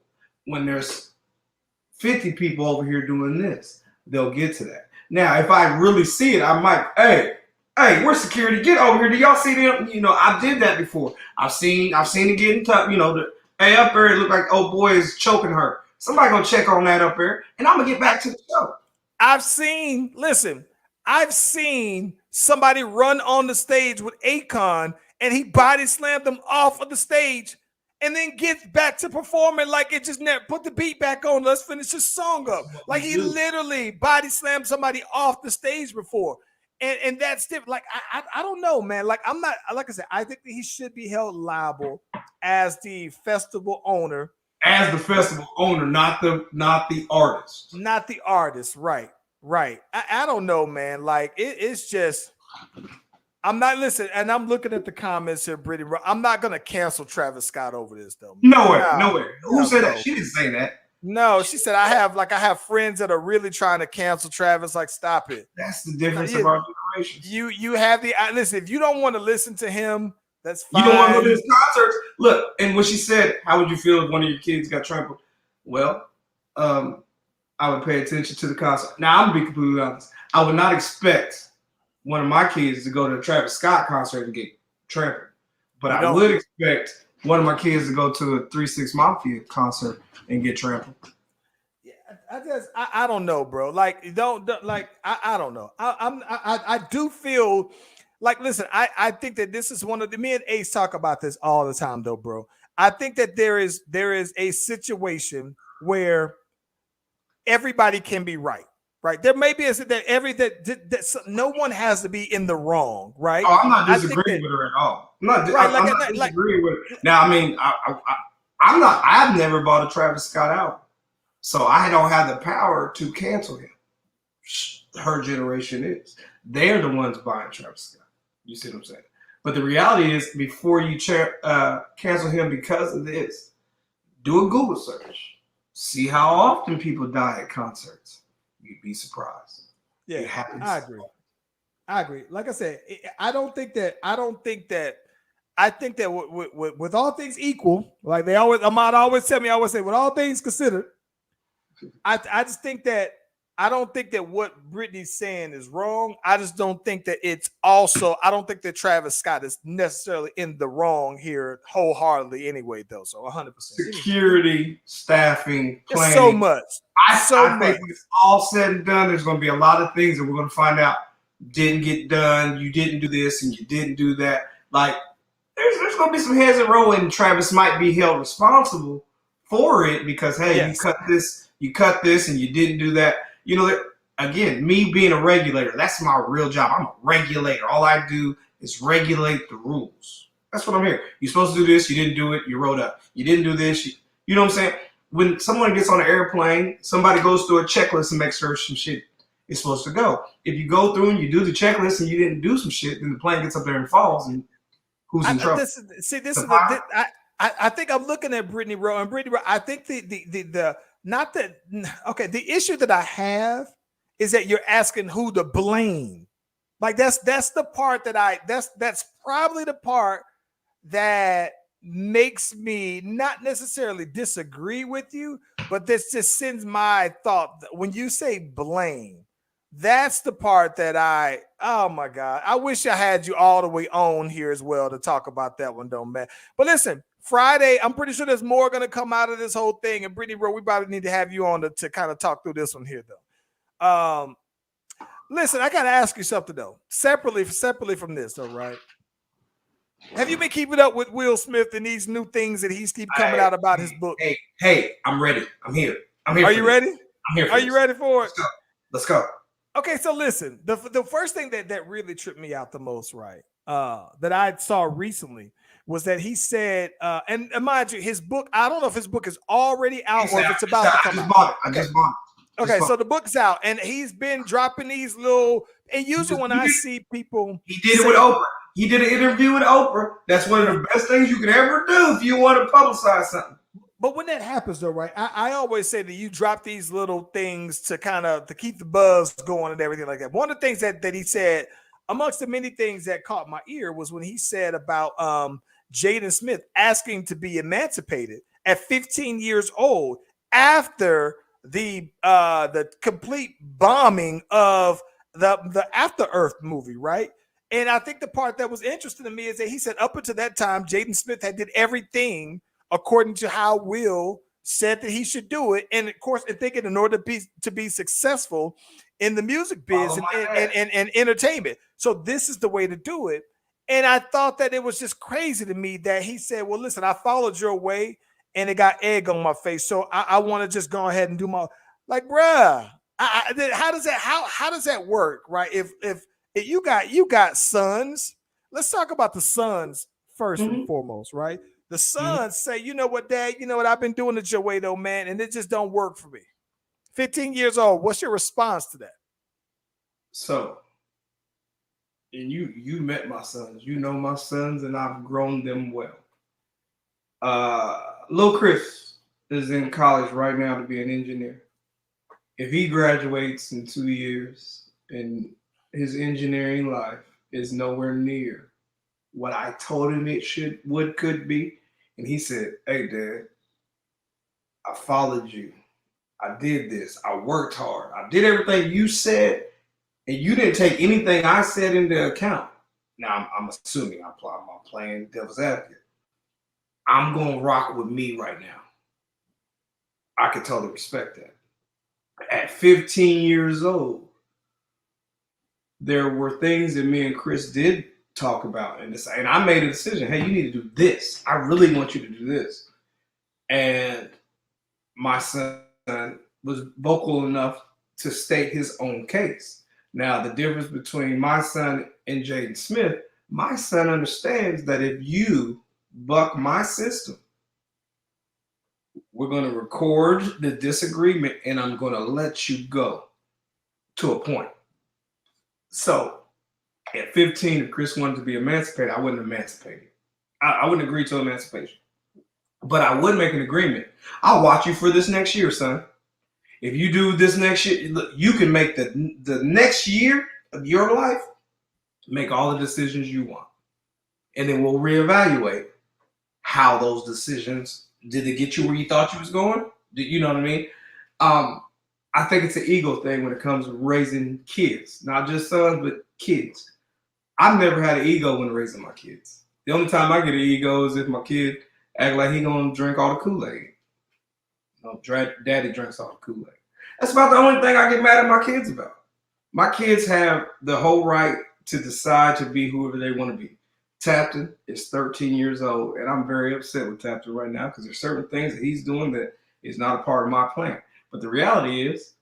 when there's 50 people over here doing this. They'll get to that. Now, if I really see it, I might, hey, where's security? Get over here. Do y'all see them? You know, I did that before. I've seen it getting tough. You know, hey, up there, it looked like old boy is choking her. Somebody gonna check on that up there, and I'm gonna get back to the show. I've seen somebody run on the stage with Akon and he body slammed them off of the stage and then gets back to performing like it just never put the beat back on. Let's finish the song up. Like he literally body slammed somebody off the stage before. And that's different. Like, I don't know, man. Like, I'm not, like I said, I think that he should be held liable as the festival owner. As the festival owner, not the artist. Not the artist, right. I don't know, man. Like, it's just, I'm not listening, and I'm looking at the comments here, Brittany. I'm not gonna cancel Travis Scott over this, though. No way. Who said that? She didn't say that. No, she said I have friends that are really trying to cancel Travis. Like, stop it. That's the difference of our generations. You have the listen. If you don't want to listen to him, that's fine. You don't want to go to his concerts. Look, and what she said, how would you feel if one of your kids got trampled? Well, I would pay attention to the concert. Now, I'm gonna be completely honest. I would not expect one of my kids to go to a Travis Scott concert and get trampled, but I would expect one of my kids to go to a 3 6 Mafia concert and get trampled. Yeah, I don't know, bro. Like, don't like I don't know. I do feel like, listen, I think that this is one of the, me and Ace talk about this all the time, though, bro. I think that there is a situation where everybody can be right. There may be that no one has to be in the wrong, right? Oh, I'm not disagreeing with her at all. I'm not disagreeing with her. Now, I mean, I've never bought a Travis Scott album, so I don't have the power to cancel him. Her generation is. They're the ones buying Travis Scott. You see what I'm saying? But the reality is, before you cancel him because of this, do a Google search. See how often people die at concerts. You'd be surprised. Yeah, I agree. Like I said, I think that with all things equal, like Ahmad always tell me, I always say, with all things considered, I just think that I don't think that what Brittany's saying is wrong. I just don't think that I don't think that Travis Scott is necessarily in the wrong here wholeheartedly anyway, though. So 100%. Security, staffing, planning. So much. I think when it's all said and done, there's going to be a lot of things that we're going to find out didn't get done. You didn't do this and you didn't do that. Like, there's going to be some heads that roll, and Travis might be held responsible for it because, hey, yes, you cut this and you didn't do that. You know, again, me being a regulator, that's my real job. I'm a regulator. All I do is regulate the rules. That's what I'm here. You're supposed to do this. You didn't do it. You wrote up. You didn't do this. You know what I'm saying? When someone gets on an airplane, somebody goes through a checklist and makes sure some shit is supposed to go. If you go through and you do the checklist and you didn't do some shit, then the plane gets up there and falls, and who's in trouble? I think I'm looking at Brittany Rowe, and Brittany Rowe, I think the issue that I have is that you're asking who to blame. Like, that's the part that's probably the part that makes me not necessarily disagree with you, but this just sends my thought. When you say blame, that's the part that oh my God, I wish I had you all the way on here as well to talk about that one, though, man. But listen, Friday, I'm pretty sure there's more going to come out of this whole thing. And Brittany Rowe, we probably need to have you on to kind of talk through this one here, though. Listen, I got to ask you something, though. Separately from this, though, right? Have you been keeping up with Will Smith and these new things that he's keep coming out about his book? Hey, I'm ready. I'm here. Are you ready? I'm here. Are you ready for it? Let's go. Okay, so listen, the first thing that really tripped me out the most, right, that I saw recently was that he said, and mind you, his book, I don't know if his book is already out or if it's about to come out. I just bought it. Okay, so the book's out, and he's been dropping these little, and usually when I see people. He did it with Oprah. He did an interview with Oprah. That's one of the best things you can ever do if you want to publicize something. But when that happens, though, right? I always say that you drop these little things to kind of to keep the buzz going and everything like that. One of the things that he said, amongst the many things that caught my ear, was when he said about Jaden Smith asking to be emancipated at 15 years old after the complete bombing of the After Earth movie, right? And I think the part that was interesting to me is that he said up until that time, Jaden Smith had did everything according to how Will said that he should do it. And of course, and thinking in order to be successful in the music biz and entertainment. So this is the way to do it. And I thought that it was just crazy to me that he said, well, listen, I followed your way and it got egg on my face. So I want to just go ahead and do my, like, bruh, how does that work? Right. If you got sons, let's talk about the sons 1st and foremost, right? The sons say, you know what, Dad, you know what, I've been doing it your way though, man, and it just don't work for me. 15 years old, what's your response to that? So, and you met my sons. You know my sons, and I've grown them well. Lil Chris is in college right now to be an engineer. If he graduates in 2 years and his engineering life is nowhere near what I told him it could be, and he said, hey, Dad, I followed you. I did this. I worked hard. I did everything you said, and you didn't take anything I said into account. Now, I'm assuming I'm playing devil's advocate. I'm going to rock with me right now. I can totally respect that. At 15 years old, there were things that me and Chris did talk about, and I made a decision. Hey, you need to do this. I really want you to do this. And my son was vocal enough to state his own case. Now, the difference between my son and Jaden Smith, my son understands that if you buck my system, we're going to record the disagreement and I'm going to let you go to a point. So at 15, if Chris wanted to be emancipated, I wouldn't emancipate him. I wouldn't agree to emancipation. But I would make an agreement. I'll watch you for this next year, son. If you do this next year, look, you can make the next year of your life, make all the decisions you want. And then we'll reevaluate how those decisions, did it get you where you thought you was going? You know what I mean? I think it's an ego thing when it comes to raising kids, not just sons, but kids. I've never had an ego when raising my kids. The only time I get an ego is if my kid act like he gonna drink all the Kool-Aid. Daddy drinks all the Kool-Aid. That's about the only thing I get mad at my kids about. My kids have the whole right to decide to be whoever they want to be. Tapton is 13 years old, and I'm very upset with Tapton right now because there's certain things that he's doing that is not a part of my plan. But the reality is,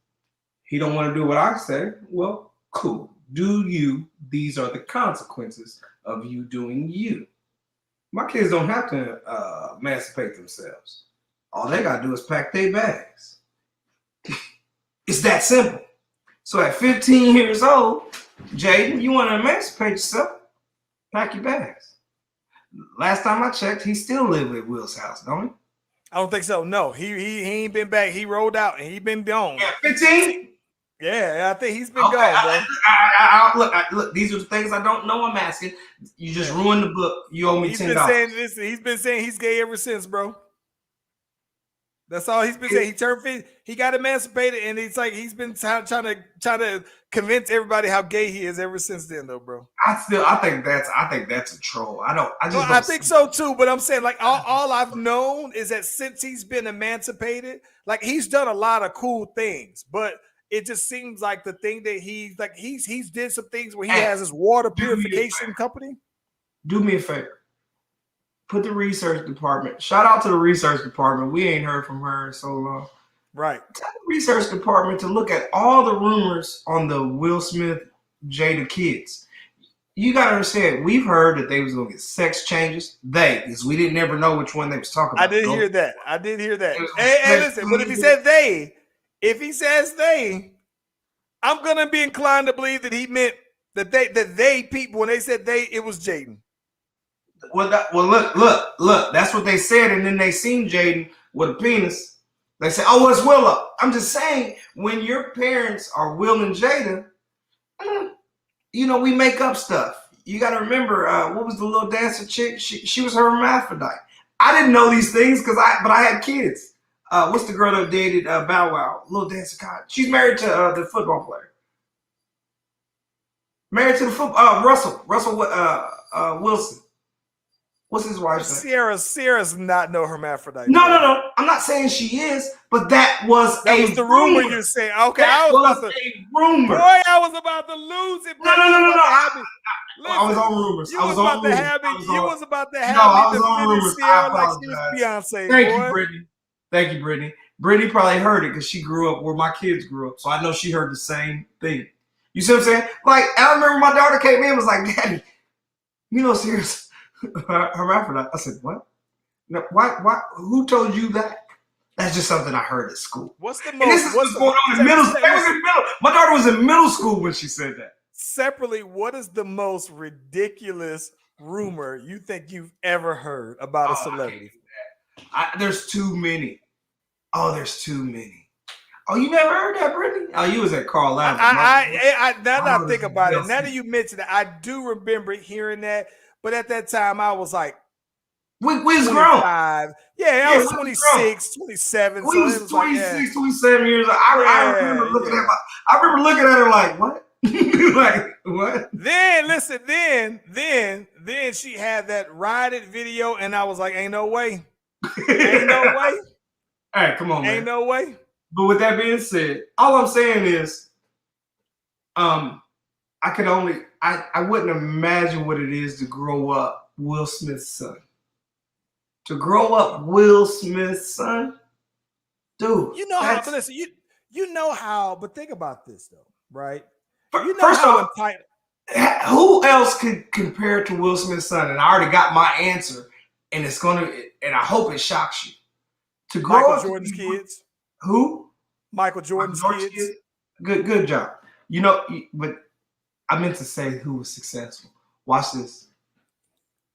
he don't want to do what I say. Well, cool. Do you? These are the consequences of you doing you. My kids don't have to emancipate themselves. All they got to do is pack their bags. It's that simple. So at 15 years old, Jaden, you want to emancipate yourself? Pack your bags. Last time I checked, he still lived at Will's house, don't he? I don't think so. No, he ain't been back. He rolled out and he been gone. Yeah, 15? Yeah, I think he's been gone, bro. Look, these are the things I don't know. I'm asking. You just ruined the book. You owe me $10. He's been saying he's gay ever since, bro. That's all he's been saying. He turned 50, he got emancipated, and it's like he's been trying to convince everybody how gay he is ever since then, though, bro. I think that's a troll. I think so too. But I'm saying, like, all I've known is that since he's been emancipated, like, he's done a lot of cool things, but it just seems like the thing that he's did some things where he has his water purification company. Do me a favor. Put the research department. Shout out to the research department. We ain't heard from her in so long. Right. Tell the research department to look at all the rumors on the Will Smith Jada kids. You gotta understand, we've heard that they was gonna get sex changes. Because we didn't ever know which one they was talking about. I did hear that. Hey, listen, but if he says they, I'm gonna be inclined to believe that he meant that they people, when they said they, it was Jaden. Well, look. That's what they said, and then they seen Jaden with a penis, they say, "Oh, it's Willow." I'm just saying, when your parents are Will and Jada, we make up stuff. You got to remember, what was the little dancer chick? She was hermaphrodite. I didn't know these things but I had kids. What's the girl that dated Bow Wow? Little dancer. God, she's married to the football player. Married to the football Russell Wilson. What's his wife's name? Sierra's not no hermaphrodite. No. I'm not saying she is, but that was the rumor you say. Okay, that was a rumor. Boy, I was about to lose it. No. I was on rumors. You was about to have me rumors. Sierra like she was Beyonce. Thank you, Brittany. Brittany probably heard it because she grew up where my kids grew up, so I know she heard the same thing. You see what I'm saying? Like, I remember my daughter came in and was like, "Daddy, Sierra's hermaphrodite." I said, "What? No, why? Who told you that?" That's just something I heard at school. What's the most? And this is what's going on in middle school. My daughter was in middle school when she said that. Separately, what is the most ridiculous rumor you think you've ever heard about a celebrity? There's too many. There's too many. Oh, you never heard that, Brittany? Oh, you was at Carl Lavin. Now that I think about it, now that you mentioned it, I do remember hearing that. But at that time, I was like, we was grown. Yeah, I was 26, 27. We was 26, 27 years old. I remember looking at her like, what? Like, what? Then she had that Ride video, and I was like, ain't no way. Ain't no way. All right, come on, man. Ain't no way. But with that being said, all I'm saying is, I wouldn't imagine what it is to grow up Will Smith's son. To grow up Will Smith's son, dude. You know how? But listen, you know how. But think about this though, right? First off, who else could compare to Will Smith's son? And I already got my answer, and I hope it shocks you. To grow Michael up, Jordan's kids. Who? Michael Jordan's kids. Good job. But I meant to say who was successful. Watch this.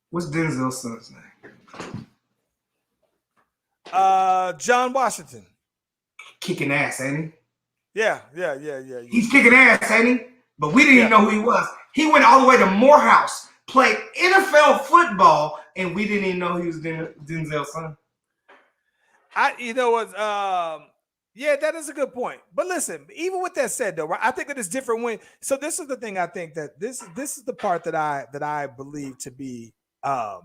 What's Denzel's son's name? John Washington. Kicking ass, ain't he? Yeah. He's kicking ass, ain't he? But we didn't even know who he was. He went all the way to Morehouse, played NFL football, and we didn't even know he was Denzel's son. Yeah, that is a good point. But listen, even with that said, though, right, I think that it's different when. So this is the thing. I think that this is the part that I believe to be to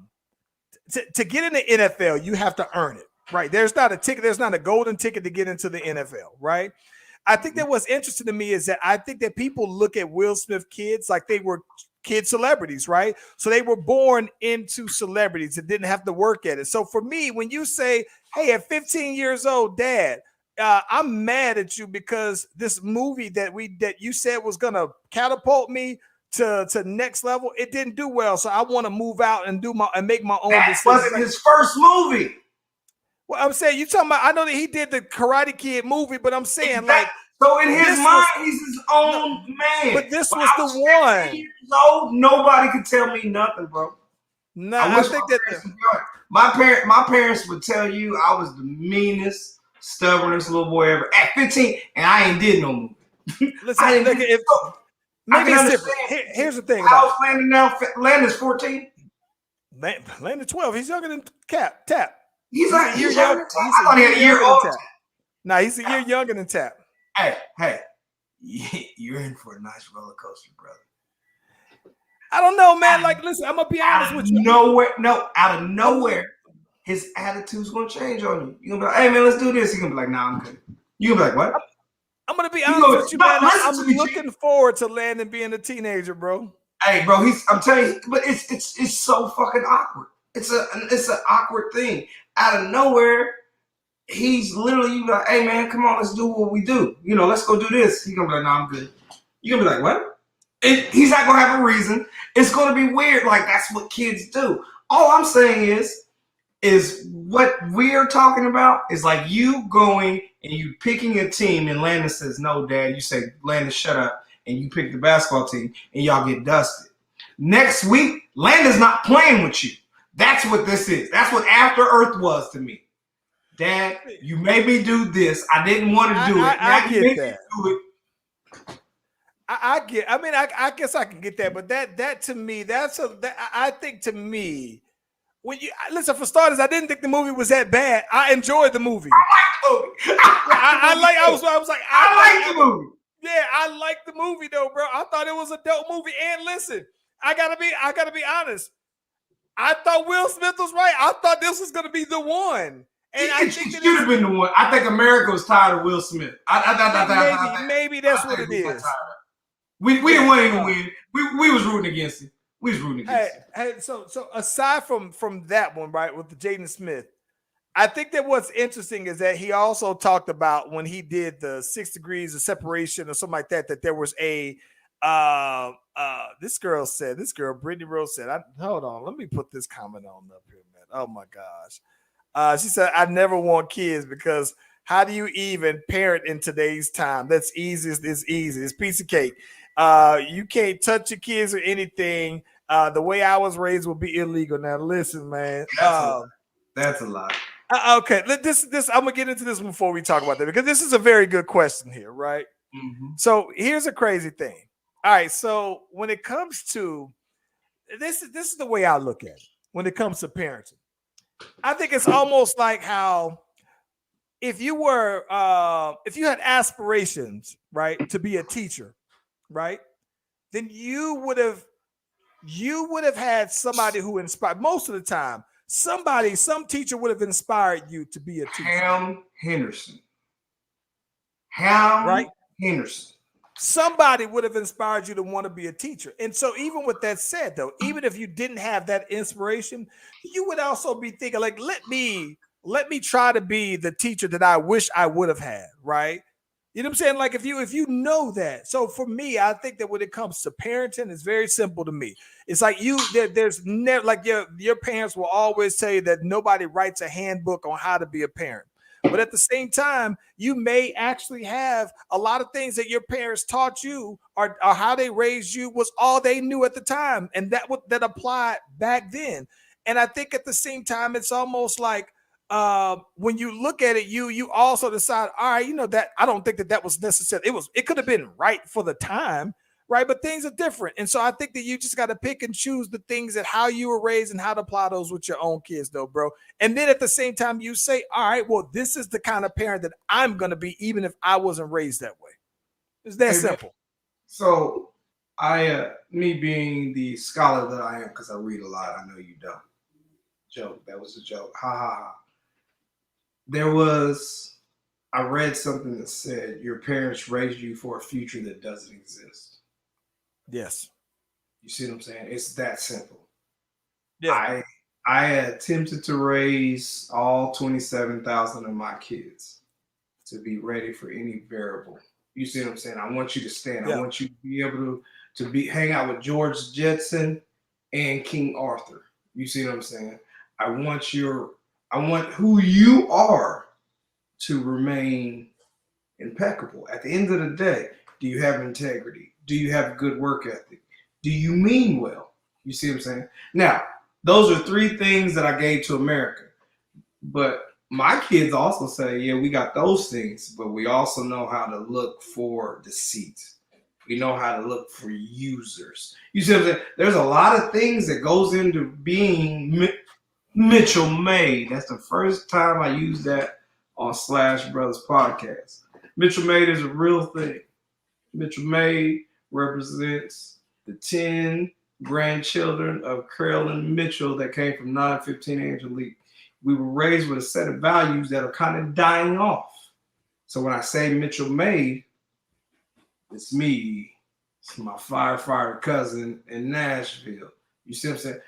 get in the NFL, you have to earn it, right? There's not a ticket. There's not a golden ticket to get into the NFL, right? I think that what's interesting to me is that I think that people look at Will Smith kids like they were kid celebrities, right? So they were born into celebrities and didn't have to work at it. So for me, when you say, "Hey, at 15 years old, Dad, I'm mad at you because this movie that you said was gonna catapult me to next level, it didn't do well. So I want to move out and make my own decisions." That wasn't his first movie. Well, I'm saying you talking about. I know that he did the Karate Kid movie, but I'm saying so in his mind, he's his own man. But this was the one. Years old, nobody could tell me nothing, bro. No, I think that my parents would tell you I was the meanest, stubbornest little boy ever at 15, and I ain't did no movie. Listen, maybe it's different. Here's the thing. How's Landon now? Landon's 14. Landon 12. He's younger than Tap. He's like a year younger. I thought he had a year older. No, he's a year younger than Tap. Hey, you're in for a nice roller coaster, brother. I don't know, man. Like, listen, I'm gonna be honest with you. Out of nowhere, his attitude's gonna change on you. You're gonna be like, "Hey, man, let's do this." He's gonna be like, "Nah, I'm good." You're gonna be like, "What?" I'm gonna be honest with you, man. I'm looking forward to Landon being a teenager, bro. Hey, bro, I'm telling you, but it's so fucking awkward. It's an awkward thing. Out of nowhere, he's literally like, "Hey, man, come on, let's do what we do. Let's go do this." He's gonna be like, "Nah, I'm good." You're gonna be like, "What?" He's not gonna have a reason. It's gonna be weird. Like, that's what kids do. All I'm saying is what we're talking about is like you going and you picking a team, and Landon says, "No, Dad." You say, "Landon, shut up," and you pick the basketball team, and y'all get dusted. Next week, Landon's not playing with you. That's what this is. That's what After Earth was to me. Dad, you made me do this. I didn't want to do it. Now I you get made that. me do it. I get. I mean, I guess I can get that, but that to me, I think to me, when you listen, for starters, I didn't think the movie was that bad. I enjoyed the movie. I was like, I like the movie. Yeah, I like the movie though, bro. I thought it was a dope movie. And listen, I gotta be honest. I thought Will Smith was right. I thought this was gonna be the one. And I think it should have been the one. I think America was tired of Will Smith. Maybe that's what it is. We didn't want him to win. We was rooting against him. We was rooting against him. Hey, so aside from that one, right, with the Jaden Smith, I think that what's interesting is that he also talked about when he did the 6 degrees of separation or something like that, that there was a this girl, Brittany Rose said, hold on, let me put this comment on up here, man. Oh my gosh. She said, I never want kids because how do you even parent in today's time? That's easy. It's easy. It's piece of cake. You can't touch your kids or anything. The way I was raised will be illegal. Now listen, man. That's a lie. Okay, this I'm gonna get into this before we talk about that because this is a very good question here, right? Mm-hmm. So here's a crazy thing. All right, so when it comes to this is the way I look at it. When it comes to parenting, I think it's almost like how if you had aspirations, right, to be a teacher, right, then you would have had somebody who inspired. Most of the time, some teacher would have inspired you to be a teacher. Ham Henderson. Somebody would have inspired you to want to be a teacher. And so even with that said, though, even if you didn't have that inspiration, you would also be thinking like, let me try to be the teacher that I wish I would have had, right? You know what I'm saying? Like if you know that. So for me, I think that when it comes to parenting, it's very simple to me. It's like there's never like your parents will always tell you that nobody writes a handbook on how to be a parent. But at the same time, you may actually have a lot of things that your parents taught you or how they raised you was all they knew at the time. And that applied back then. And I think at the same time, it's almost like when you look at it, you also decide, all right, you know, that I don't think that was necessary. It could have been right for the time, right? But things are different. And so I think that you just got to pick and choose the things that how you were raised and how to apply those with your own kids, though, bro. And then at the same time, you say, all right, well, this is the kind of parent that I'm going to be, even if I wasn't raised that way. It's that simple. So me being the scholar that I am, because I read a lot, I know you don't. Joke. That was a joke. Ha ha ha. I read something that said your parents raised you for a future that doesn't exist. Yes. You see what I'm saying? It's that simple. Yeah. I attempted to raise all 27,000 of my kids to be ready for any variable. You see what I'm saying? I want you to stand. Yeah. I want you to be able to hang out with George Jetson and King Arthur. You see what I'm saying? I want who you are to remain impeccable. At the end of the day, do you have integrity? Do you have good work ethic? Do you mean well? You see what I'm saying? Now, those are 3 things that I gave to America. But my kids also say, yeah, we got those things, but we also know how to look for deceit. We know how to look for users. You see what I'm saying? There's a lot of things that goes into being Mitchell Made. That's the first time I used that on Slash Brothers podcast. Mitchell Made is a real thing. Mitchell Made represents the 10 grandchildren of Carolyn Mitchell that came from 915 Angelique. We were raised with a set of values that are kind of dying off. So when I say Mitchell Made, it's me. It's my firefighter cousin in Nashville. You see what I'm saying?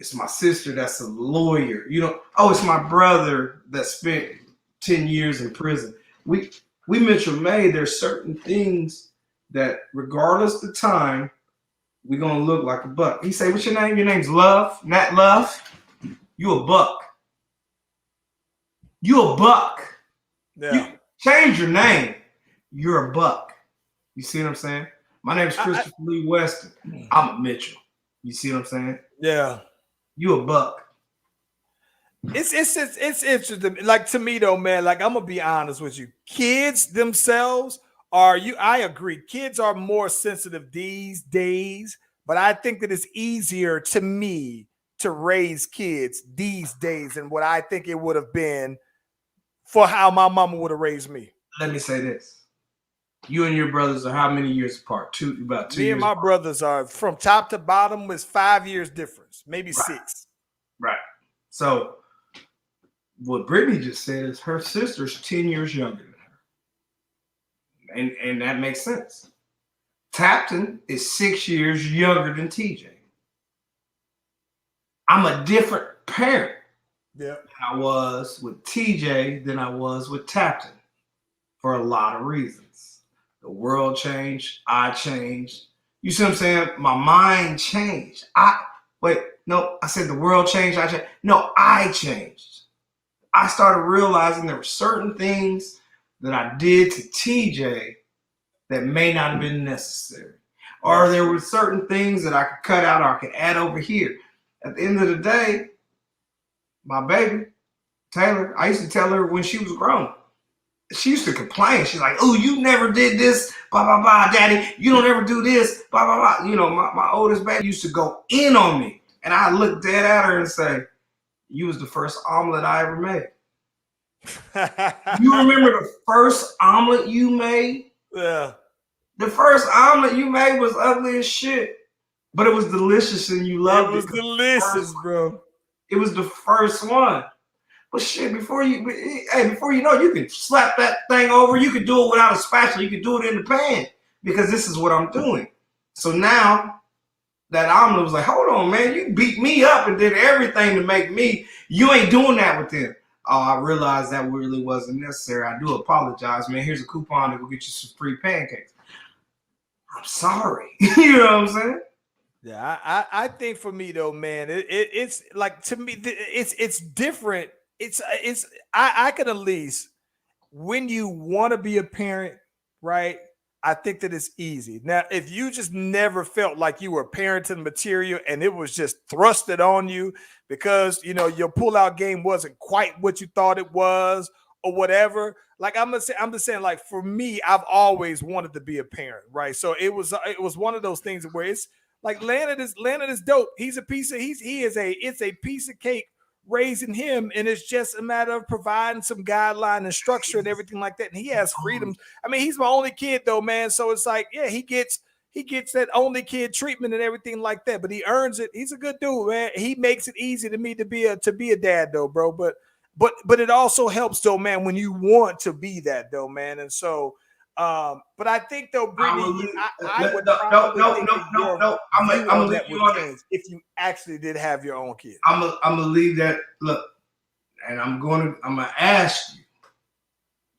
It's my sister that's a lawyer. It's my brother that spent 10 years in prison. We Mitchell Made, there's certain things that regardless of the time, we're going to look like a buck. He say, what's your name? Your name's Love, Nat Love. You a buck. You a buck. Yeah. You change your name. You're a buck. You see what I'm saying? My name's Christopher Lee Weston. I'm a Mitchell. You see what I'm saying? Yeah. You a buck. It's interesting. Like to me though, man. Like I'm gonna be honest with you. Kids themselves I agree. Kids are more sensitive these days, but I think that it's easier to me to raise kids these days than what I think it would have been for how my mama would have raised me. Let me say this: you and your brothers are how many years apart? About 2 Me and years my apart. brothers are from top to bottom was 5 years difference, maybe Right. 6. Right. So what Brittany just said is her sister's 10 years younger than her. And that makes sense. Tapton is 6 years younger than TJ. I'm a different parent Yeah. than I was with TJ than I was with Tapton for a lot of reasons. The world changed. I changed. You see what I'm saying? My mind changed. I said the world changed. I changed. No, I changed. I started realizing there were certain things that I did to TJ that may not have been necessary. Or there were certain things that I could cut out or I could add over here. At the end of the day, my baby, Taylor, I used to tell her when she was grown, she used to complain. She's like, oh, you never did this, blah, blah, blah, daddy. You don't ever do this, blah, blah, blah. You know, my oldest baby used to go in on me. And I looked dead at her and say, you was the first omelet I ever made. You remember the first omelet you made? Yeah. The first omelet you made was ugly as shit, but it was delicious and you loved it. It was delicious, bro. It was the first one. But shit, before you know, you can slap that thing over. You can do it without a spatula. You can do it in the pan because this is what I'm doing. So now that omelet was like, hold on, man, you beat me up and did everything to make me. You ain't doing that with them. Oh, I realized that really wasn't necessary. I do apologize, man. Here's a coupon to go get you some free pancakes. I'm sorry. You know what I'm saying? Yeah, I think for me though, man, it's like to me, it's different. I can at least when you want to be a parent, right? I think that it's easy. Now, if you just never felt like you were parenting material and it was just thrusted on you because you know your pullout game wasn't quite what you thought it was or whatever. Like I'm just saying, like for me, I've always wanted to be a parent, right? So it was one of those things where it's like Leonard is dope. He's a piece of it's a piece of cake raising him, and it's just a matter of providing some guideline and structure and everything like that. And he has freedoms. I mean, he's my only kid though, man. So it's like, yeah, he gets that only kid treatment and everything like that. But he earns it. He's a good dude, man. He makes it easy to me to be a dad though, bro. But it also helps though, man, when you want to be that though, man. And so but I think though, Brittany, I would probably think that I'm gonna leave that you would on change if you actually did have your own kid. I'm gonna leave that. Look, and I'm gonna ask you.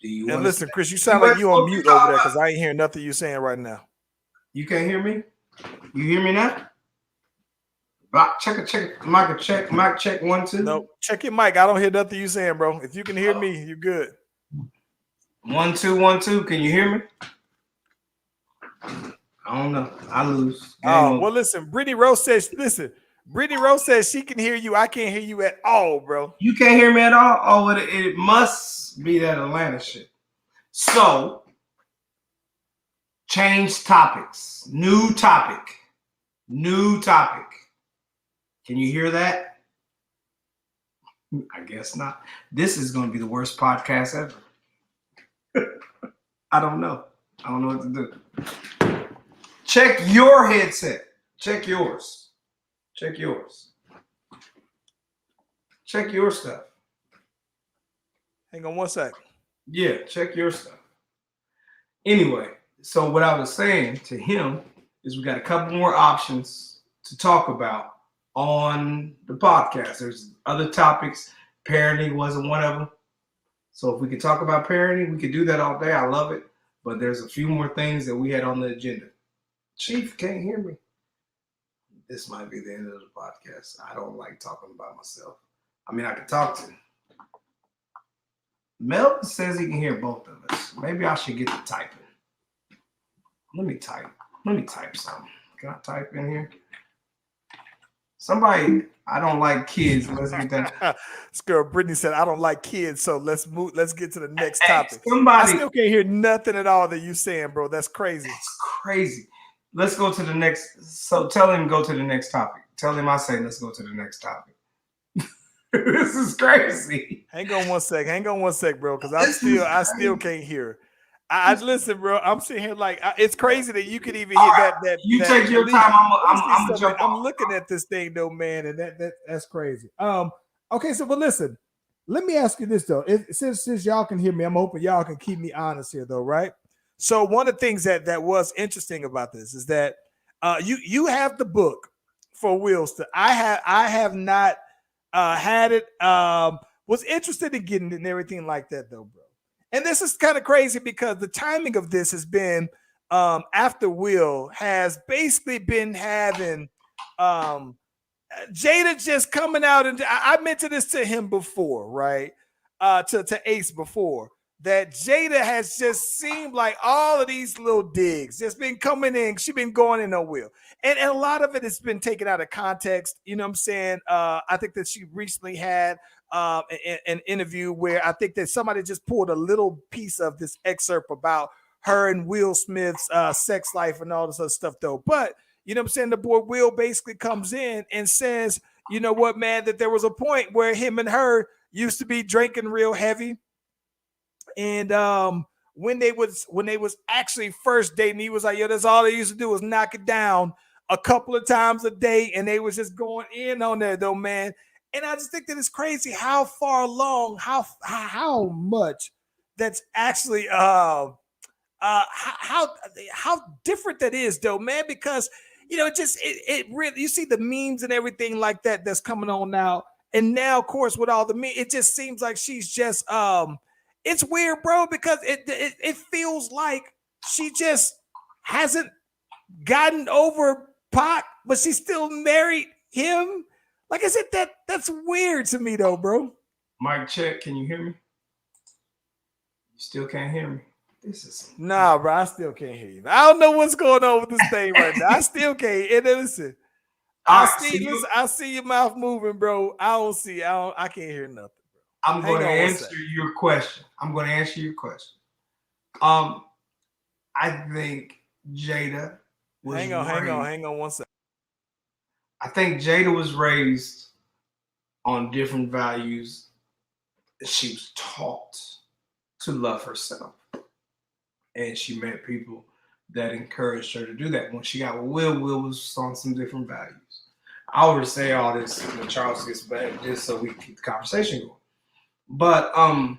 Do you? And listen, Chris, you sound like you on mute over there because I ain't hearing nothing you're saying right now. You can't hear me? You hear me now? Check it. Mic check 1 2. No, check your mic. I don't hear nothing you saying, bro. If you can hear me, you're good. 1 2 1 2. Can you hear me? I don't know. I lose. Well, listen. Brittany Rose says she can hear you. I can't hear you at all, bro. You can't hear me at all? Oh, it must be that Atlanta shit. So, change topics. New topic. Can you hear that? I guess not. This is going to be the worst podcast ever. I don't know what to do. Check your headset. Check yours. Check your stuff. Hang on 1 sec. Yeah, check your stuff. Anyway, so what I was saying to him is we got a couple more options to talk about on the podcast. There's other topics. Parenting wasn't one of them. So if we could talk about parenting, we could do that all day. I love it. But there's a few more things that we had on the agenda. Chief can't hear me. This might be the end of the podcast. I don't like talking about myself. I mean, I can talk to him. Melvin says he can hear both of us. Maybe I should get to typing. Let me type something. Can I type in here? Somebody, I don't like kids. Let's get that. This girl Brittany said, "I don't like kids, so let's move. Let's get to the next Hey, topic." I somebody, still can't hear nothing at all that you saying, bro. That's crazy. that's crazy. Let's go to the next. So tell him go to the next topic. Tell him I say let's go to the next topic. This is crazy. Hang on one sec, bro, because I still can't hear. I listen, bro. I'm sitting here like it's crazy that you could even hear Right. that. You that take your leak. time. I'm gonna jump I'm off. looking at this thing though, man, and that's crazy. Okay, so but listen, let me ask you this though. Since y'all can hear me, I'm hoping y'all can keep me honest here though, right? So one of the things that was interesting about this is that you have the book for Wills. I have not had it. Was interested in getting it and everything like that though, bro. And this is kind of crazy because the timing of this has been after Will has basically been having Jada just coming out, and I mentioned this to him before, right? To Ace before, that Jada has just seemed like all of these little digs just been coming in. She's been going in on Will. And a lot of it has been taken out of context. You know what I'm saying? I think that she recently had an interview where I think that somebody just pulled a little piece of this excerpt about her and Will Smith's sex life and all this other stuff, though. But you know what I'm saying? The boy Will basically comes in and says, you know what, man, that there was a point where him and her used to be drinking real heavy. And when they was actually first dating, he was like, yo, that's all they used to do was knock it down a couple of times a day, and they was just going in on there though, man. And I just think that it's crazy how far along, how much that's actually how different that is though, man, because you know it really, you see the memes and everything like that that's coming on now, and now of course with all the memes, it just seems like she's just it's weird, bro, because it feels like she just hasn't gotten over Pac, but she still married him. Like I said, that's weird to me though, bro. Mic check. Can you hear me? You still can't hear me. This is nah, bro. I still can't hear you. I don't know what's going on with this thing right now. I still can't. And listen, I see your mouth moving, bro. I can't hear nothing, bro. I'm going to answer your question. I think Jada was hang on 1 second. I think Jada was raised on different values. She was taught to love herself. And she met people that encouraged her to do that. When she got with Will was on some different values. I always say all this when Charles gets back, just so we can keep the conversation going. But I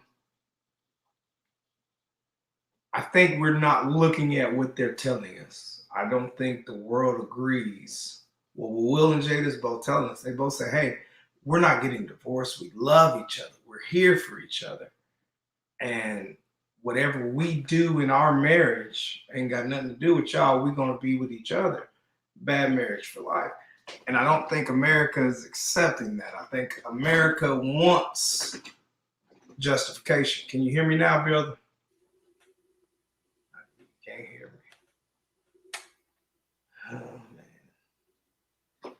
think we're not looking at what they're telling us. I don't think the world agrees. Well, Will and Jada is both telling us. They both say, hey, we're not getting divorced. We love each other. We're here for each other. And whatever we do in our marriage ain't got nothing to do with y'all. We're going to be with each other. Bad marriage for life. And I don't think America is accepting that. I think America wants justification. Can you hear me now, brother? You can't hear me. Oh, man.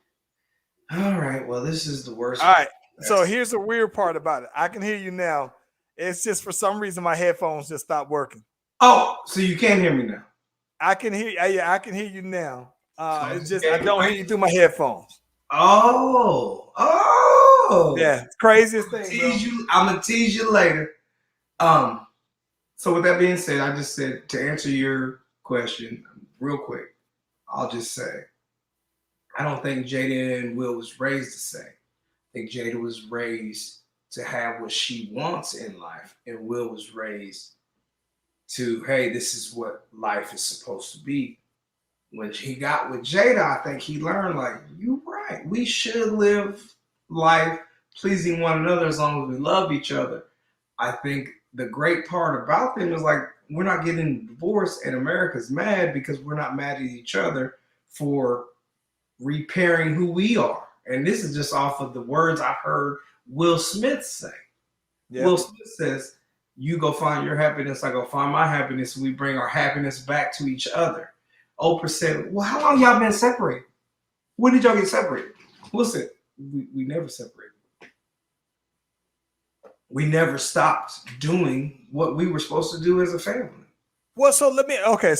All right. Well, this is the worst. All right. So here's the weird part about it. I can hear you now. It's just for some reason my headphones just stopped working. Oh, so you can't hear me now? I can hear. Yeah, I can hear you now. It's just I don't hear you through my headphones. Oh. Yeah, craziest thing. I'm gonna tease you later. So with that being said, I just said to answer your question real quick. I'll just say I don't think Jada and Will was raised the same. I think Jada was raised to have what she wants in life, and Will was raised to, hey, this is what life is supposed to be. When he got with Jada, I think he learned, like, you're right. We should live life pleasing one another as long as we love each other. I think the great part about them is, like, we're not getting divorced, and America's mad because we're not mad at each other for repairing who we are. And this is just off of the words I heard Will Smith say. Yep. Will Smith says, you go find your happiness, I go find my happiness, and we bring our happiness back to each other. Oprah said, well, how long y'all been separated? When did y'all get separated? listen, we never separated. We never stopped doing what we were supposed to do as a family. Well, so let me okay,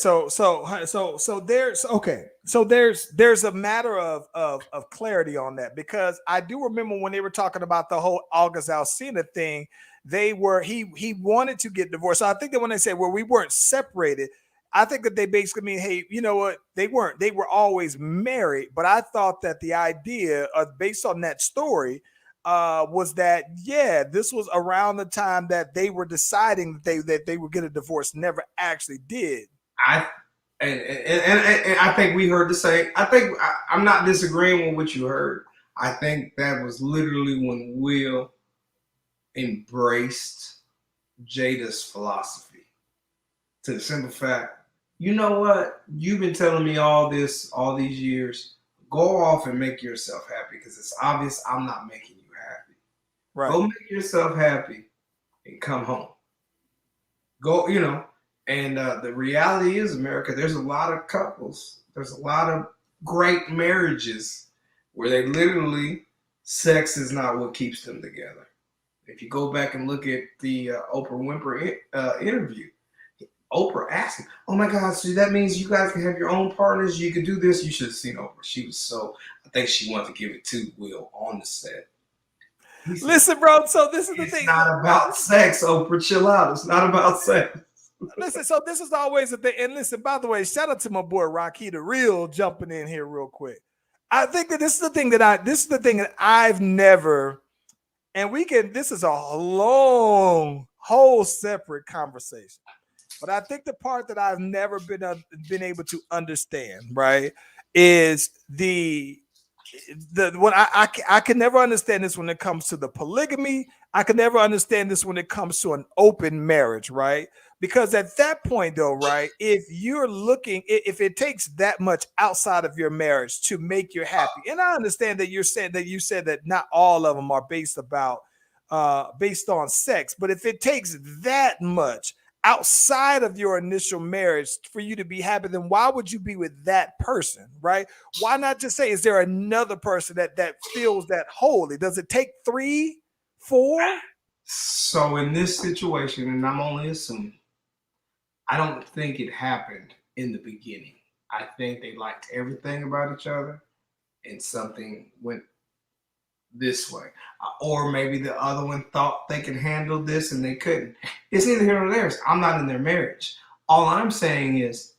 there's a matter of clarity on that because I do remember when they were talking about the whole August Alsina thing, he wanted to get divorced. So I think that when they said well, we weren't separated, I think that they basically mean, hey, you know what? They were always married, but I thought that the idea of based on that story was that this was around the time that they were deciding that they would get a divorce, never actually did. I and I think we heard the same. I'm not disagreeing with what you heard. I think that was literally when Will embraced Jada's philosophy. To the simple fact, you know what? You've been telling me all this all these years. Go off and make yourself happy because it's obvious I'm not making you happy. Right. Go make yourself happy and come home. Go, and the reality is, America, there's a lot of couples, there's a lot of great marriages where they literally, sex is not what keeps them together. If you go back and look at the Oprah Winfrey interview, Oprah asked him, "Oh my God, so that means you guys can have your own partners? You can do this?" You should have seen Oprah. She was I think she wanted to give it to Will on the set. Said, listen, bro. So this is the thing. It's not about sex, Oprah. Chill out. It's not about sex. Listen, so this is always the thing. And listen, by the way, shout out to my boy Rocky the Real jumping in here real quick. I think that this is the thing that I've never, and this is a long, whole separate conversation. But I think the part that I've never been able to understand, right, is when I can never understand this when it comes to the polygamy. I can never understand this when it comes to an open marriage, right? Because at that point, though, right, if if it takes that much outside of your marriage to make you happy, and I understand that you said that not all of them are based on sex, but if it takes that much outside of your initial marriage for you to be happy, then why would you be with that person, right? Why not just say, is there another person that feels that wholly? Does it take 3, 4? So in this situation, and I'm only assuming, I don't think it happened in the beginning. I think they liked everything about each other and something went this way. Or maybe the other one thought they could handle this and they couldn't. It's neither here nor there. I'm not in their marriage. All I'm saying is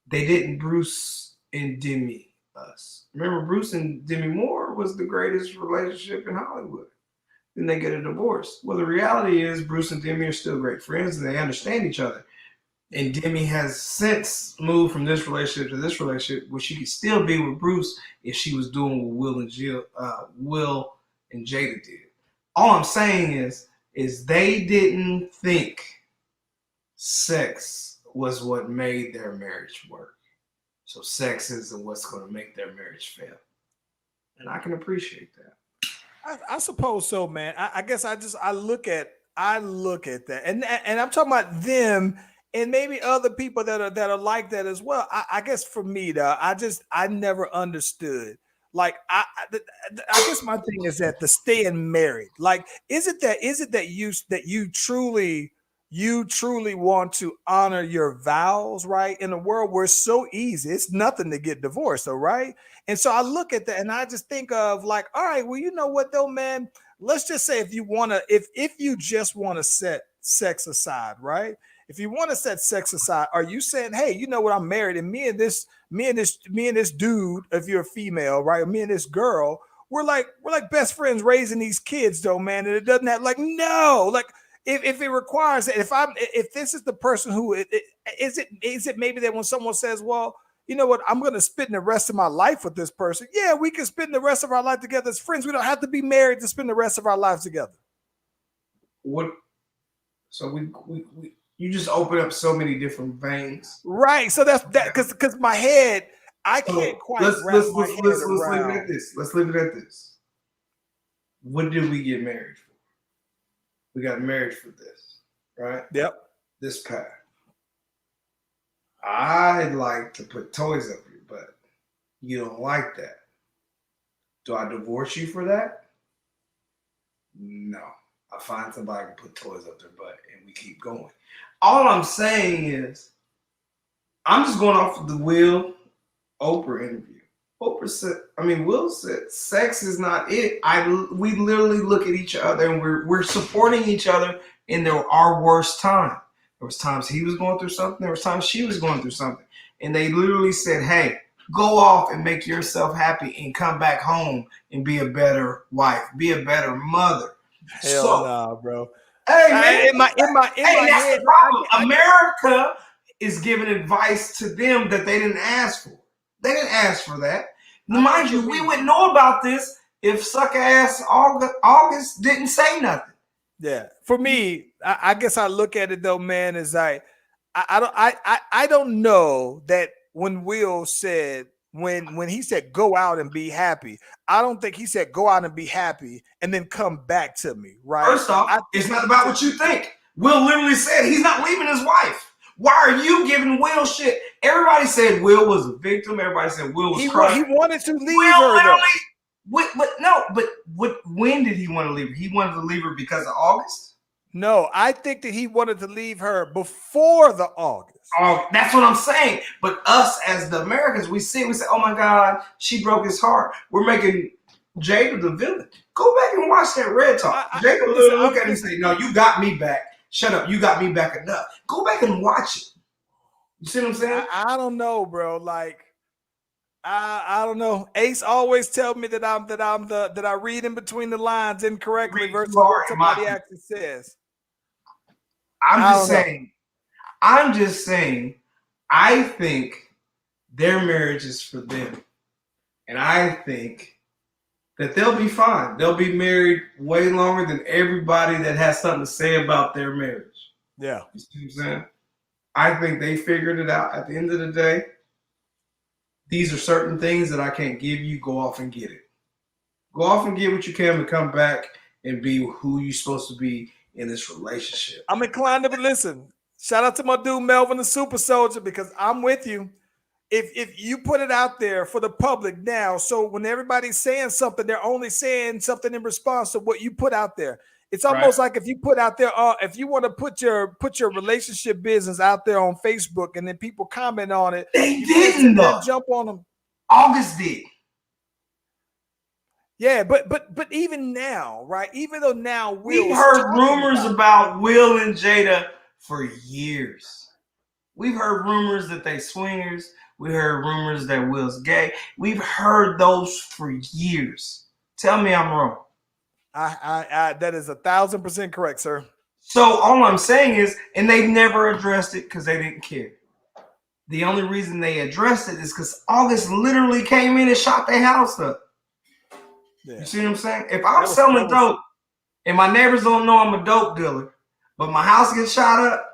they didn't Bruce and Demi us. Remember, Bruce and Demi Moore was the greatest relationship in Hollywood. Then they get a divorce. Well, the reality is Bruce and Demi are still great friends and they understand each other. And Demi has since moved from this relationship to this relationship where she could still be with Bruce if she was doing what Will and Jada did. All I'm saying is they didn't think sex was what made their marriage work. So sex isn't what's going to make their marriage fail. And I can appreciate that. I suppose so, man. I guess I look at that, and I'm talking about them and maybe other people that are like that as well. I guess for me, though, I never understood. Like I guess my thing is that the staying married. Like, is it that you truly want to honor your vows, right? In a world where it's so easy, it's nothing to get divorced, though, right? And so I look at that and I just think of like, all right, well, you know what though, man? Let's just say if you just want to set sex aside, right? If you want to set sex aside, are you saying, hey, you know what, I'm married and me and this dude, if you're a female, right? Or me and this girl, we're like best friends raising these kids though, man. And it doesn't have like, no, like if it requires, if this is the person who is it maybe that when someone says, well, you know what, I'm going to spend the rest of my life with this person. Yeah, we can spend the rest of our life together as friends. We don't have to be married to spend the rest of our lives together. What? So we you just open up so many different veins. Right. So that's that because my head, I can't quite wrap my head around. Let's leave it at this. Let's leave it at this. What did we get married for? We got married for this, right? Yep. This path. I'd like to put toys up your butt. You don't like that. Do I divorce you for that? No. I find somebody to put toys up their butt and we keep going. All I'm saying is, I'm just going off of the Oprah interview. Will said, sex is not it. We literally look at each other and we're supporting each other in our worst time. There was times he was going through something. There was times she was going through something. And they literally said, hey, go off and make yourself happy and come back home and be a better wife, be a better mother. Hell nah, bro. Hey, man. In my that's head, the problem. America is giving advice to them that they didn't ask for. They didn't ask for that. Mind you, we wouldn't know about this if sucker ass August didn't say nothing. Yeah. For me, I guess I look at it though, man, is like I don't know that when Will said when he said go out and be happy, I don't think he said go out and be happy and then come back to me, right? First off, it's not about what you think. Will literally said he's not leaving his wife. Why are you giving Will shit? Everybody said Will was a victim. Everybody said Will was crushed. He wanted to leave her though. When did he want to leave her? He wanted to leave her because of August? No, I think that he wanted to leave her before the August. Oh, that's what I'm saying. But us as the Americans, we say, oh my God, she broke his heart. We're making Jada the villain. Go back and watch that Red Talk. Jada literally look at him and say, no, you got me back. Shut up, you got me back enough. Go back and watch it. You see what I'm saying? I don't know, bro. Like, I don't know. Ace always tells me that I read in between the lines incorrectly versus what somebody actually says. I'm just saying, I think their marriage is for them. And I think that they'll be fine. They'll be married way longer than everybody that has something to say about their marriage. Yeah. You see what I'm saying? I think they figured it out. At the end of the day, these are certain things that I can't give you. Go off and get it. Go off and get what you can and come back and be who you're supposed to be in this relationship. I'm inclined to listen. Shout out to my dude Melvin the Super Soldier, because I'm with you. If you put it out there for the public now, so when everybody's saying something, they're only saying something in response to what you put out there. It's almost like if you put out there, if you want to put your relationship business out there on Facebook and then people comment on it, they didn't though. Jump on them. August did. Yeah, but even now, right? Even though now we've heard rumors about Will and Jada for years. We've heard rumors that they swingers. We heard rumors that Will's gay. We've heard those for years. Tell me I'm wrong. I that is 1,000% correct, sir. So all I'm saying is, and they've never addressed it because they didn't care. The only reason they addressed it is because August literally came in and shot their house up. Yeah. You see what I'm saying? If I'm selling dope and my neighbors don't know I'm a dope dealer, but my house gets shot up,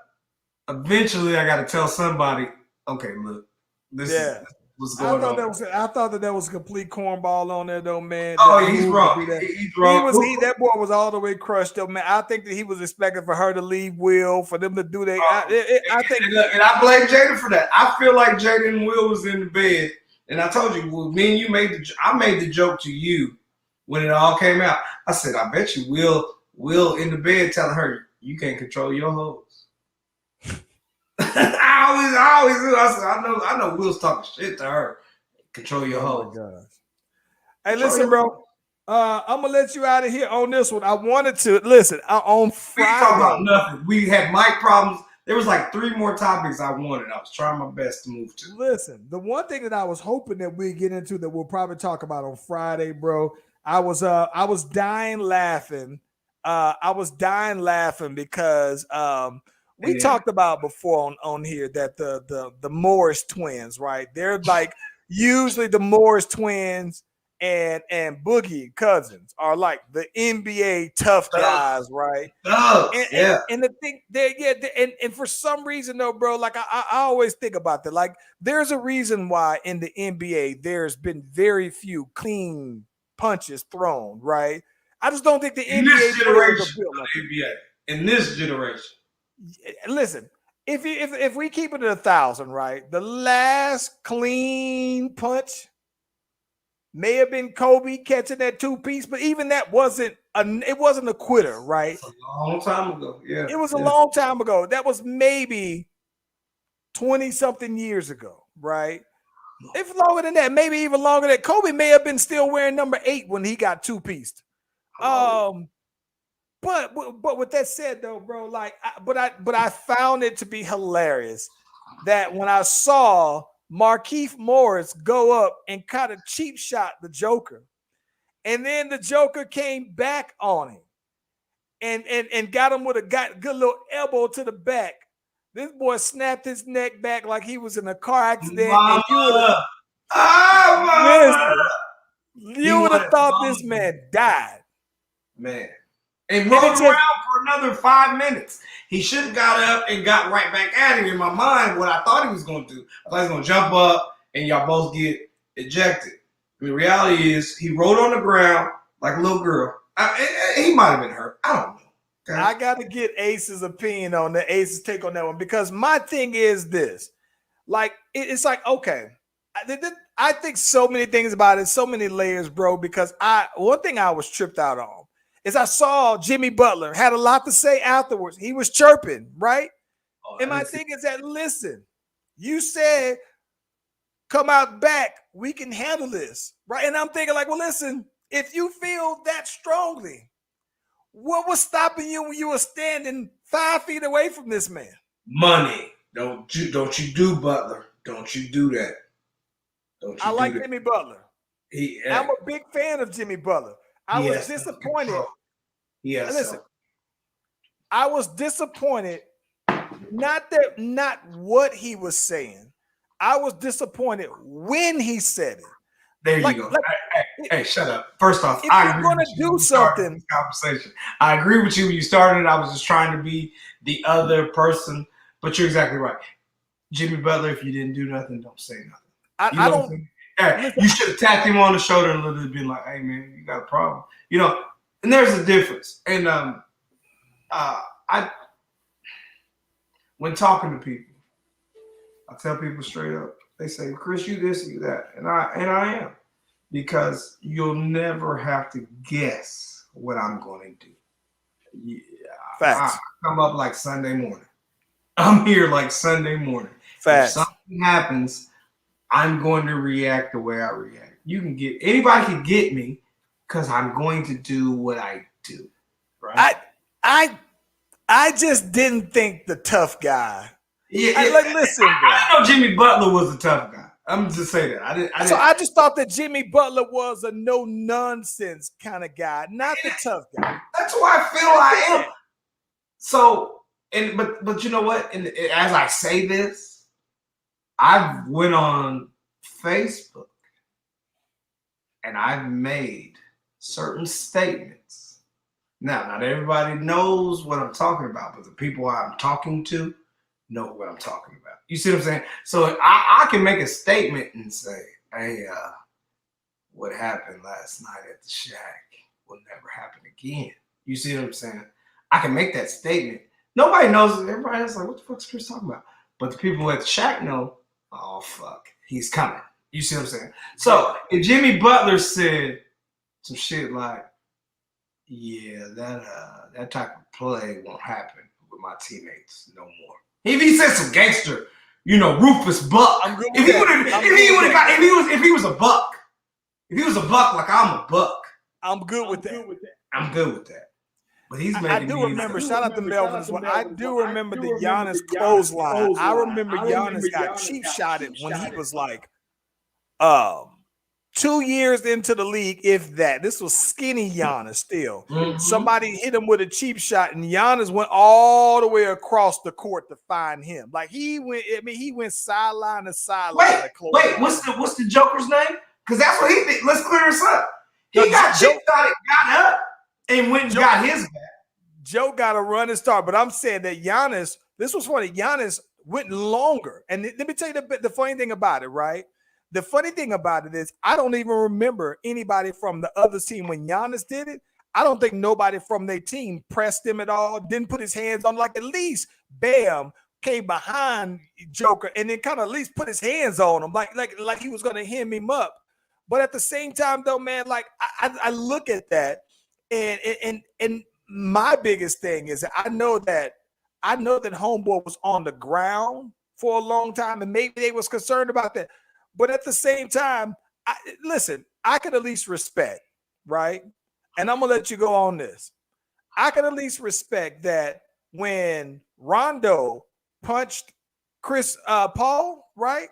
eventually I got to tell somebody, okay, look, this is what's going on. I thought that was a complete cornball on there, though, man. Oh, he's wrong. He's wrong. That boy was all the way crushed, though, man. I think that he was expecting for her to leave Will, for them to do that. And I blame Jada for that. I feel like Jada and Will was in the bed, and I told you, well, me and you I made the joke to you when it all came out. I said, I bet you Will in the bed telling her, you can't control your hoes. I know Will's talking shit to her. Control your hoes. Oh, gosh. Hey, listen, bro. I'm gonna let you out of here on this one. I wanted to listen on Friday. We talk about nothing. We had mic problems. There was like 3 more topics I wanted. I was trying my best to move to. Listen, the one thing that I was hoping that we get into that we'll probably talk about on Friday, bro. I was dying laughing. Because we talked about before on here that the Morris twins, right? They're like usually the Morris twins and Boogie Cousins are like the NBA tough guys, right? And the thing and for some reason though, bro, like I always think about that. Like there's a reason why in the NBA there's been very few clean punches thrown, right? I just don't think the in NBA this generation of the NBA. In this generation. Listen, if we keep it at 1,000, right? The last clean punch may have been Kobe catching that 2-piece, but even that wasn't a quitter, right? That's a long time ago. Yeah. It was a long time ago. That was maybe 20-something years ago, right? If longer than that, maybe even longer than that. Kobe may have been still wearing number 8 when he got 2-pieced. But with that said though, bro, like, I found it to be hilarious that when I saw Markieff Morris go up and kind of cheap shot the Joker, and then the Joker came back on him and got him with a good little elbow to the back. This boy snapped his neck back like he was in a car accident, and you would have thought this man died. Man. And rolled around for another 5 minutes. He should have got up and got right back at him. In my mind, what I thought he was going to do, I thought he was going to jump up and y'all both get ejected. The reality is he rolled on the ground like a little girl. He might have been hurt. I don't know. Okay? I got to get Ace's opinion on the Ace's take on that one, because my thing is this. Like, it's like, okay, I think so many things about it, so many layers, bro, because one thing I was tripped out on is I saw Jimmy Butler had a lot to say afterwards. He was chirping, right? And my thing is that, listen, you said, come out back, we can handle this, right? And I'm thinking like, well, listen, if you feel that strongly, what was stopping you when you were standing 5 feet away from this man? Money. Don't you do Butler. Don't you do that. I like Jimmy Butler. I'm a big fan of Jimmy Butler. I was disappointed. Yes. Listen, I was disappointed. Not what he was saying. I was disappointed when he said it. There you go. Hey, shut up. First off, if you're going to do something, conversation. I agree with you when you started. I was just trying to be the other person, but you're exactly right. Jimmy Butler, if you didn't do nothing, don't say nothing. I don't. Hey, you should have tapped him on the shoulder and literally been like, "Hey, man, you got a problem." You know, and there's a difference. And when talking to people, I tell people straight up. They say, "Chris, you this, you that," and I am, because you'll never have to guess what I'm going to do. Yeah, Facts. I come up like Sunday morning. I'm here like Sunday morning. Facts. If something happens, I'm going to react the way I react. Anybody can get me because I'm going to do what I do. Right? I just didn't think the tough guy. Listen, bro. I know Jimmy Butler was a tough guy. I'm just saying that. So I just thought that Jimmy Butler was a no nonsense kind of guy, not the tough guy. That's who I feel I am. So, but you know what? And as I say this, I went on Facebook and I've made certain statements. Now, not everybody knows what I'm talking about, but the people I'm talking to know what I'm talking about. You see what I'm saying? So I can make a statement and say, "Hey, what happened last night at the shack will never happen again." You see what I'm saying? I can make that statement. Nobody knows it. Everybody else is like, "What the fuck's Chris talking about?" But the people at the shack know, "Oh, fuck, he's coming." You see what I'm saying? So if Jimmy Butler said some shit like, "Yeah, that type of play won't happen with my teammates no more." If he said some gangster, Rufus Buck. If he was a buck like I'm a buck, I'm good with that. I'm good with that. But he's making I do remember. Shout out to Melvin as well. I do remember the Giannis clothesline. I remember Giannis got cheap shotted when he was like 2 years into the league, if that. This was skinny Giannis still. Mm-hmm. Somebody hit him with a cheap shot, and Giannis went all the way across the court to find him. Like he went sideline to sideline. Wait, what's the Joker's name? Because that's what he did. Let's clear this up. He got cheap shotted, got up, and went and got his back. Joe got a run and start, but I'm saying that Giannis, this was funny. Giannis went longer. And let me tell you the funny thing about it, right? The funny thing about it is I don't even remember anybody from the other team when Giannis did it. I don't think nobody from their team pressed him at all, didn't put his hands on. Like at least Bam came behind Joker and then kind of at least put his hands on him, like he was going to hem him up. But at the same time, though, man, like I look at that, and my biggest thing is that I know that Homeboy was on the ground for a long time, and maybe they was concerned about that. But at the same time, listen, I could at least respect, right? And I'm gonna let you go on this. I can at least respect that when Rondo punched Chris Paul, right?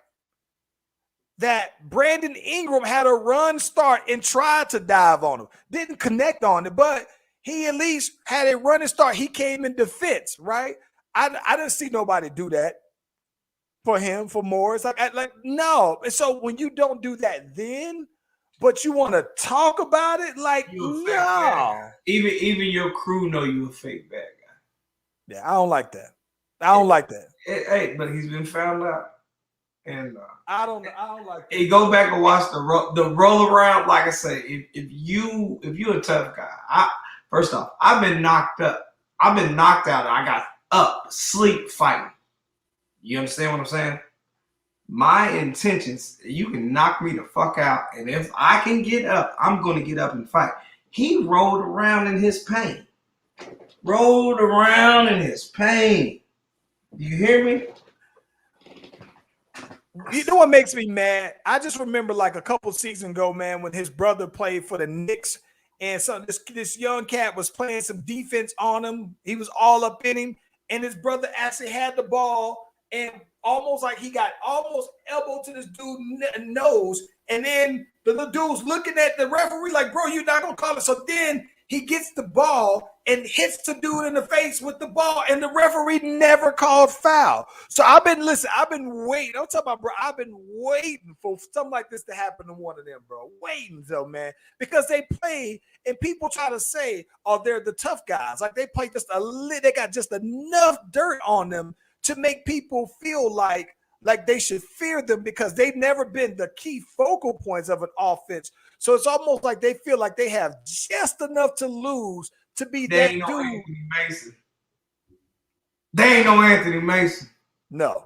That Brandon Ingram had a run start and tried to dive on him. Didn't connect on it, but he at least had a running start. He came in defense, right? I didn't see nobody do that for him, for Morris. Like no. And so when you don't do that then, but you want to talk about it, like no. Even your crew know you a fake bad guy. Yeah, I don't like that. I don't like that. Hey, but he's been found out. And I don't like that. Hey, go back and watch the roll around. Like I say, if you a tough guy, first off, I've been knocked up. I've been knocked out. I got up, sleep, fighting. You understand what I'm saying? My intentions, you can knock me the fuck out, and if I can get up, I'm going to get up and fight. He rolled around in his pain. Rolled around in his pain. You hear me? You know what makes me mad? I just remember like a couple seasons ago, man, when his brother played for the Knicks, and so this young cat was playing some defense on him. He was all up in him, and his brother actually had the ball and almost like he got almost elbowed to this dude's nose, and then the dude's looking at the referee like, bro, you're not gonna call it. So then he gets the ball and hits the dude in the face with the ball, and the referee never called foul. So I've been waiting. I'm talking about, bro, I've been waiting for something like this to happen to one of them, bro. Waiting, though, man, because they play, and people try to say, oh, they're the tough guys. Like they play they got just enough dirt on them to make people feel like they should fear them because they've never been the key focal points of an offense. So it's almost like they feel like they have just enough to lose to be that dude. Anthony Mason. They ain't no Anthony Mason. No.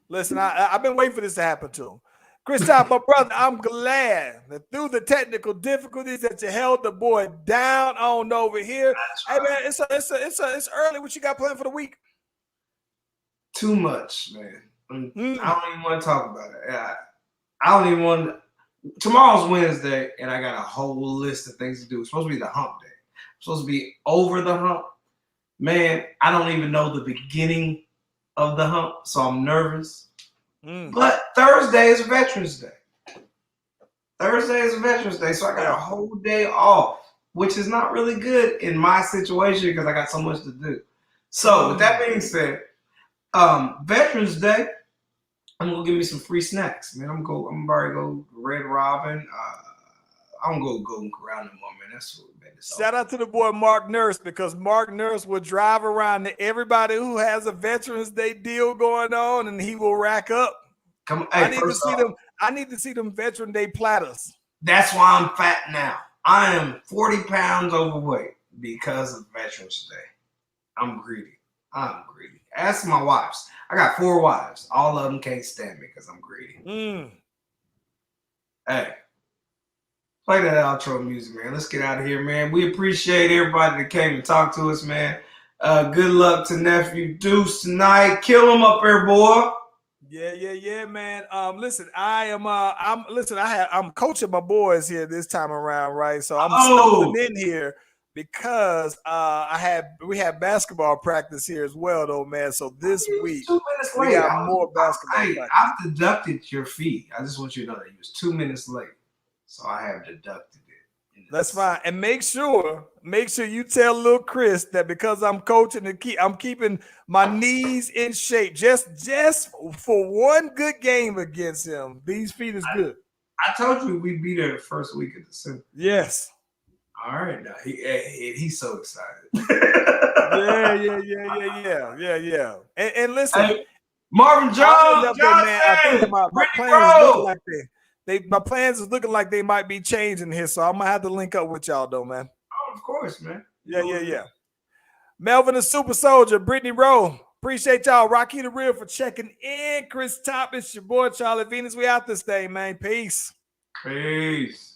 Listen, I've been waiting for this to happen to him. Kristaps, my brother, I'm glad that through the technical difficulties that you held the boy down on over here. Hey, man, it's early. What you got planned for the week? Too much, man. I don't even want to talk about it. I don't even want to. Tomorrow's Wednesday, and I got a whole list of things to do. It's supposed to be the hump day. It's supposed to be over the hump. Man, I don't even know the beginning of the hump, so I'm nervous. But Thursday is Veterans Day. Thursday is Veterans Day, so I got a whole day off, which is not really good in my situation because I got so much to do. So with that being said, Veterans Day, I'm gonna give me some free snacks, man. I'm gonna go Red Robin. I'm gonna go Golden Corral no more, man. That's what made this. Shout out to the boy Mark Nurse, because Mark Nurse will drive around to everybody who has a Veterans Day deal going on, and he will rack up. Come on, hey, I need to see them Veteran Day platters. That's why I'm fat now. I am 40 pounds overweight because of Veterans Day. I'm greedy. Ask my wives. I got 4 wives. All of them can't stand me because I'm greedy. Hey, play that outro music, man. Let's get out of here, man. We appreciate everybody that came and talked to us, man. Good luck to nephew Deuce tonight. Kill him up there, boy. Yeah, man. Listen, I'm coaching my boys here this time around, right? So I'm stumbling in here because we have basketball practice here as well, though, man. So this week we got more basketball practice. I've deducted your fee. I just want you to know that you was 2 minutes late, so I have deducted it. That's fine. And make sure you tell little Chris that because I'm coaching and I'm keeping my knees in shape just for one good game against him. These feet is good. I told you we'd be there the first week of December. Yes. All right, now he's so excited. Yeah. And listen, hey, Marvin Jones, I think my plans look like my plans is looking like they might be changing here, so I'm gonna have to link up with y'all though, man. Oh, of course, man. Yeah. Melvin the Super Soldier, Brittany Rowe, appreciate y'all. Rocky the Real for checking in. Chris Top, it's your boy Charlie Venus. We out this day, man. Peace. Peace.